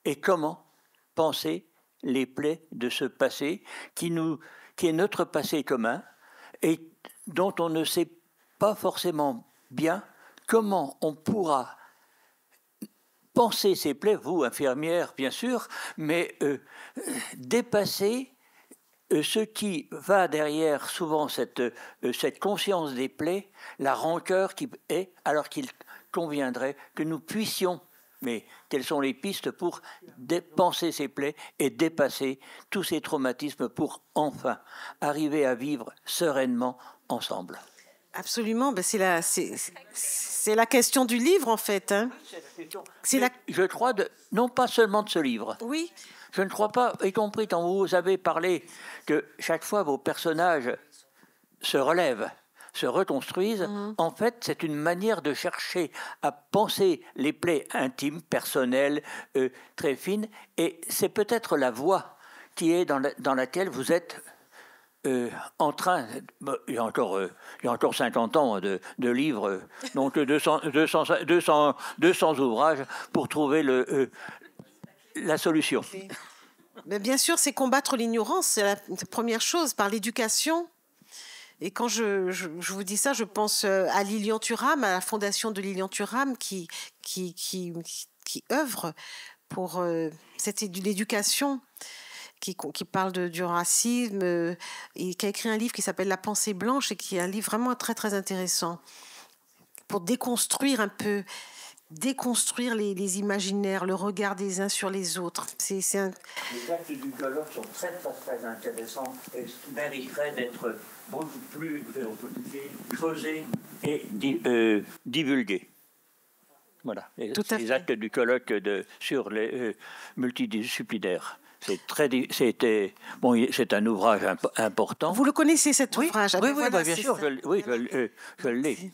et comment penser les plaies de ce passé qui est notre passé commun, et dont on ne sait pas forcément bien comment on pourra penser ces plaies, vous, infirmière, bien sûr, mais dépasser ce qui va derrière souvent cette conscience des plaies, la rancœur qui est, alors qu'il conviendrait que nous puissions, mais quelles sont les pistes pour penser ces plaies et dépasser tous ces traumatismes pour enfin arriver à vivre sereinement ensemble? Absolument, ben c'est la question du livre en fait. Hein. Je crois, non pas seulement de ce livre. Oui. Je ne crois pas, y compris quand vous avez parlé que chaque fois vos personnages se relèvent, se reconstruisent, en fait, c'est une manière de chercher à penser les plaies intimes, personnelles, très fines, et c'est peut-être la voie qui est dans laquelle vous êtes en train... Il y a encore 50 ans de livres, donc 200 ouvrages pour trouver la solution. Mais bien sûr, c'est combattre l'ignorance, c'est la première chose, par l'éducation. Et quand je vous dis ça, je pense à Lilian Thuram, à la fondation de Lilian Thuram qui œuvre pour l'éducation, qui parle du racisme, et qui a écrit un livre qui s'appelle La pensée blanche, et qui est un livre vraiment très, très intéressant pour déconstruire un peu, les imaginaires, le regard des uns sur les autres. Les actes du colloque sont très, très, très intéressants et mériteraient d'être beaucoup plus creusés et divulgués. Voilà, les actes du colloque sur les multidisciplinaires. C'est un ouvrage important. Vous le connaissez, cet ouvrage? Oui, voilà, bien sûr, je l'ai.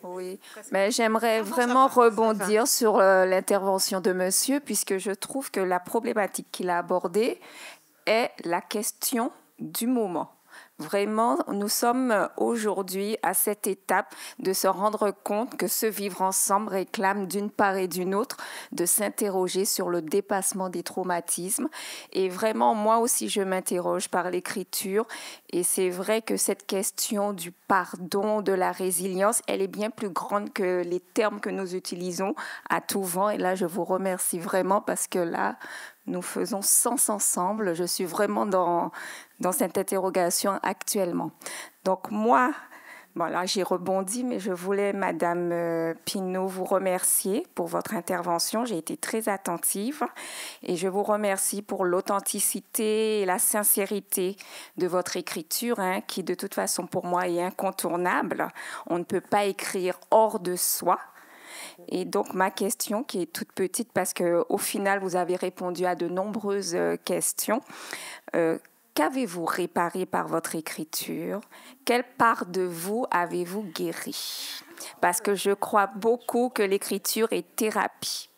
Oui, mais j'aimerais vraiment rebondir sur l'intervention de monsieur, puisque je trouve que la problématique qu'il a abordée est la question du moment. Vraiment, nous sommes aujourd'hui à cette étape de se rendre compte que ce vivre ensemble réclame d'une part et d'une autre de s'interroger sur le dépassement des traumatismes. Et vraiment, moi aussi, je m'interroge par l'écriture. Et c'est vrai que cette question du pardon, de la résilience, elle est bien plus grande que les termes que nous utilisons à tout vent. Et là, je vous remercie vraiment parce que là, nous faisons sens ensemble. Je suis vraiment dans cette interrogation actuellement. Donc moi, bon là j'ai rebondi, mais je voulais, Madame Pinault, vous remercier pour votre intervention. J'ai été très attentive et je vous remercie pour l'authenticité et la sincérité de votre écriture, hein, qui de toute façon pour moi est incontournable. On ne peut pas écrire hors de soi. Et donc, ma question, qui est toute petite, parce qu'au final, vous avez répondu à de nombreuses questions. Qu'avez-vous réparé par votre écriture? Quelle part de vous avez-vous guéri? Parce que je crois beaucoup que l'écriture est thérapie.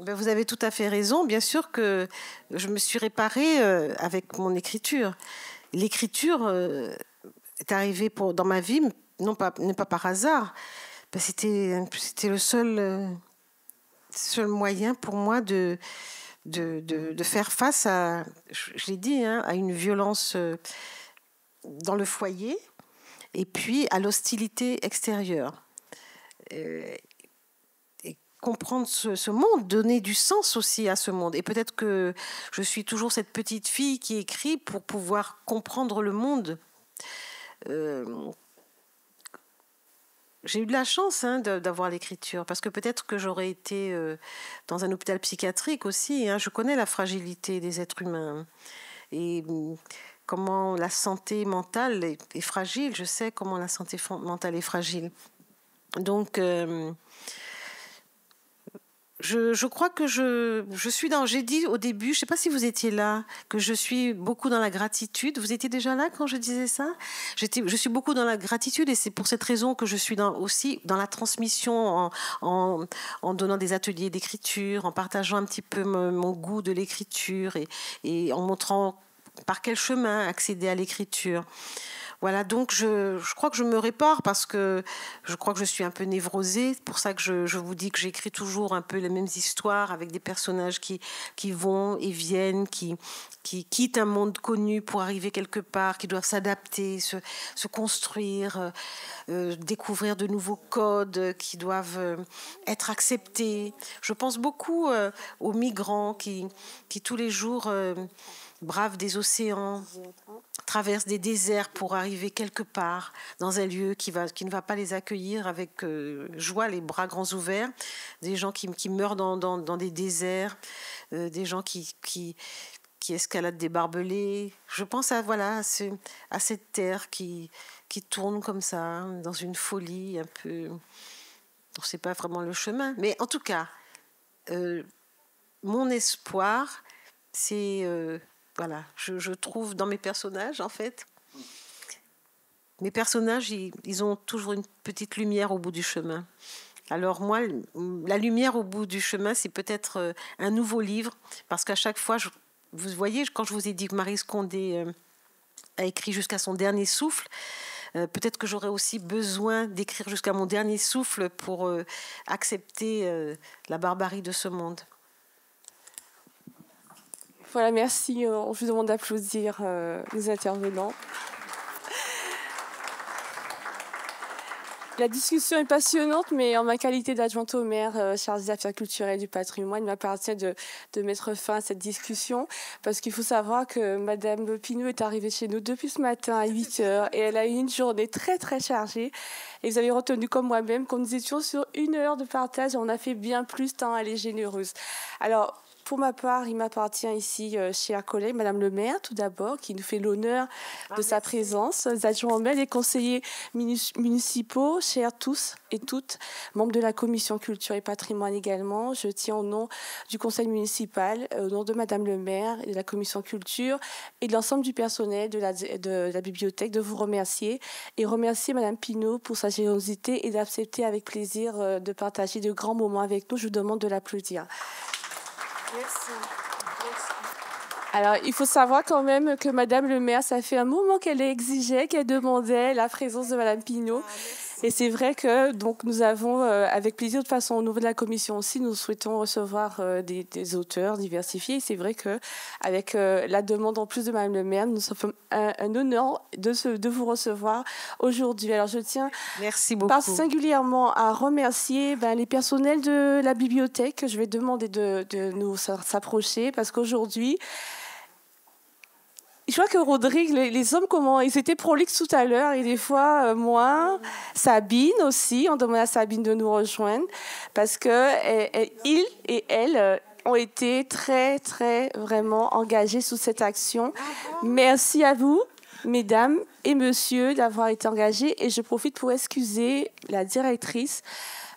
Ben, vous avez tout à fait raison. Bien sûr que je me suis réparée avec mon écriture. L'écriture est arrivée dans ma vie, n'est pas par hasard. Ben, c'était le seul moyen pour moi de faire face à, je l'ai dit, hein, à une violence dans le foyer et puis à l'hostilité extérieure. Et comprendre ce monde, donner du sens aussi à ce monde. Et peut-être que je suis toujours cette petite fille qui écrit pour pouvoir comprendre le monde. J'ai eu de la chance d'avoir l'écriture, parce que peut-être que j'aurais été dans un hôpital psychiatrique aussi. Hein. Je connais la fragilité des êtres humains et comment la santé mentale est fragile. Je sais comment la santé mentale est fragile. Donc, je crois que je suis dans... J'ai dit au début, je ne sais pas si vous étiez là, que je suis beaucoup dans la gratitude. Vous étiez déjà là quand je disais ça? Je suis beaucoup dans la gratitude et c'est pour cette raison que je suis aussi dans la transmission en donnant des ateliers d'écriture, en partageant un petit peu mon goût de l'écriture et en montrant par quel chemin accéder à l'écriture. Voilà, donc je crois que je me répare parce que je crois que je suis un peu névrosée. C'est pour ça que je vous dis que j'écris toujours un peu les mêmes histoires avec des personnages qui vont et viennent, qui quittent un monde connu pour arriver quelque part, qui doivent s'adapter, se construire, découvrir de nouveaux codes, qui doivent être acceptés. Je pense beaucoup aux migrants qui tous les jours bravent des océans, traversent des déserts pour arriver quelque part dans un lieu qui ne va pas les accueillir avec joie, les bras grands ouverts. Des gens qui meurent dans des déserts, des gens qui escaladent des barbelés. Je pense à cette terre qui tourne comme ça, dans une folie un peu... On ne sait pas vraiment le chemin. Mais en tout cas, mon espoir, c'est... Voilà, je trouve dans mes personnages, en fait, mes personnages, ils ont toujours une petite lumière au bout du chemin. Alors moi, la lumière au bout du chemin, c'est peut-être un nouveau livre, parce qu'à chaque fois, vous voyez, quand je vous ai dit que Maryse Condé a écrit jusqu'à son dernier souffle, peut-être que j'aurais aussi besoin d'écrire jusqu'à mon dernier souffle pour accepter la barbarie de ce monde. Voilà, merci. On vous demande d'applaudir les intervenants. La discussion est passionnante, mais en ma qualité d'adjointe au maire chargée des affaires culturelles et du patrimoine, il m'appartient de mettre fin à cette discussion, parce qu'il faut savoir que Madame Pinault est arrivée chez nous depuis ce matin à 8h et elle a eu une journée très très chargée. Et vous avez retenu comme moi-même qu'on nous étions sur 1 heure de partage et on a fait bien plus tant elle est généreuse. Alors, pour ma part, il m'appartient ici, chers collègues, Madame le maire, tout d'abord, qui nous fait l'honneur de sa présence, les adjoints au maire, les conseillers municipaux, chers tous et toutes, membres de la commission culture et patrimoine également. Je tiens au nom du conseil municipal, au nom de Madame le maire et de la commission culture et de l'ensemble du personnel de la bibliothèque, de vous remercier et remercier Madame Pinault pour sa générosité et d'accepter avec plaisir de partager de grands moments avec nous. Je vous demande de l'applaudir. Merci. Alors, il faut savoir quand même que Madame le maire, ça fait un moment qu'elle exigeait, qu'elle demandait la présence de Madame Pinault. Et c'est vrai que donc nous avons, avec plaisir, de toute façon, au niveau de la commission aussi, nous souhaitons recevoir des auteurs diversifiés. Et c'est vrai qu'avec la demande en plus de Madame le maire, nous sommes un honneur de vous recevoir aujourd'hui. Alors, je tiens singulièrement à remercier les personnels de la bibliothèque. Je vais demander de nous s'approcher parce qu'aujourd'hui, je vois que Rodrigue, les hommes, comment ils étaient prolixes tout à l'heure et des fois moins. Sabine aussi, on demande à Sabine de nous rejoindre parce que il et elle ont été très, très vraiment engagés sous cette action. Merci à vous, mesdames et messieurs, d'avoir été engagés. Et je profite pour excuser la directrice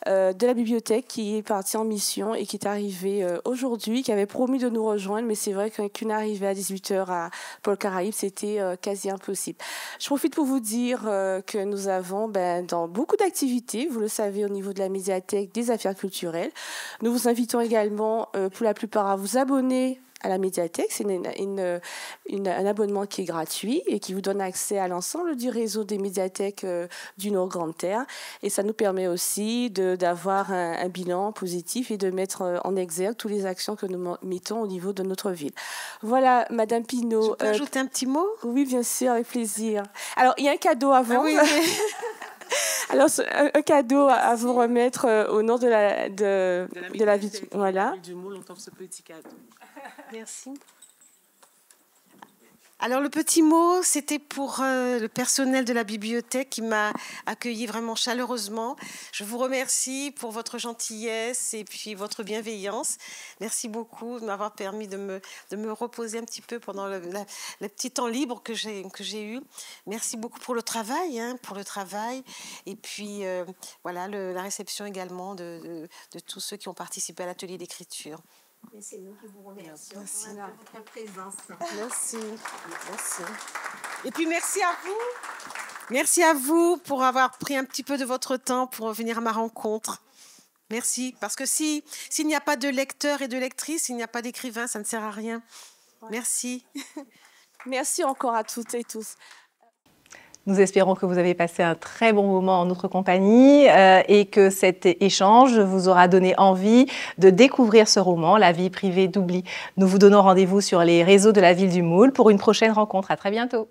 de la bibliothèque qui est partie en mission et qui est arrivée aujourd'hui, qui avait promis de nous rejoindre, mais c'est vrai qu'une arrivée à 18h à Pôle Caraïbes, c'était quasi impossible. Je profite pour vous dire que nous avons dans beaucoup d'activités, vous le savez, au niveau de la médiathèque, des affaires culturelles. Nous vous invitons également, pour la plupart, à vous abonner à la médiathèque. C'est un abonnement qui est gratuit et qui vous donne accès à l'ensemble du réseau des médiathèques du Nord-Grande-Terre. Et ça nous permet aussi d'avoir un bilan positif et de mettre en exergue toutes les actions que nous mettons au niveau de notre ville. Voilà, Madame Pinault. Je peux ajouter un petit mot? Oui, bien sûr, avec plaisir. Alors, il y a un cadeau avant. Ah oui. Alors, un cadeau à vous remettre au nom de la ville. Voilà. Du Moule, on t'offre ce petit cadeau. Merci. Alors, le petit mot, c'était pour le personnel de la bibliothèque qui m'a accueilli vraiment chaleureusement. Je vous remercie pour votre gentillesse et puis votre bienveillance. Merci beaucoup de m'avoir permis de me reposer un petit peu pendant le petit temps libre que j'ai eu. Merci beaucoup pour le travail, Et puis, voilà, la réception également de tous ceux qui ont participé à l'atelier d'écriture. Et c'est nous qui vous remercions. Merci. Voilà, votre présence. Merci. Et puis merci à vous. Merci à vous pour avoir pris un petit peu de votre temps pour venir à ma rencontre. Merci. Parce que s'il n'y a pas de lecteurs et de lectrices, s'il n'y a pas d'écrivains, ça ne sert à rien. Merci. Merci encore à toutes et tous. Nous espérons que vous avez passé un très bon moment en notre compagnie et que cet échange vous aura donné envie de découvrir ce roman, La vie privée d'oubli. Nous vous donnons rendez-vous sur les réseaux de la ville du Moule pour une prochaine rencontre. À très bientôt.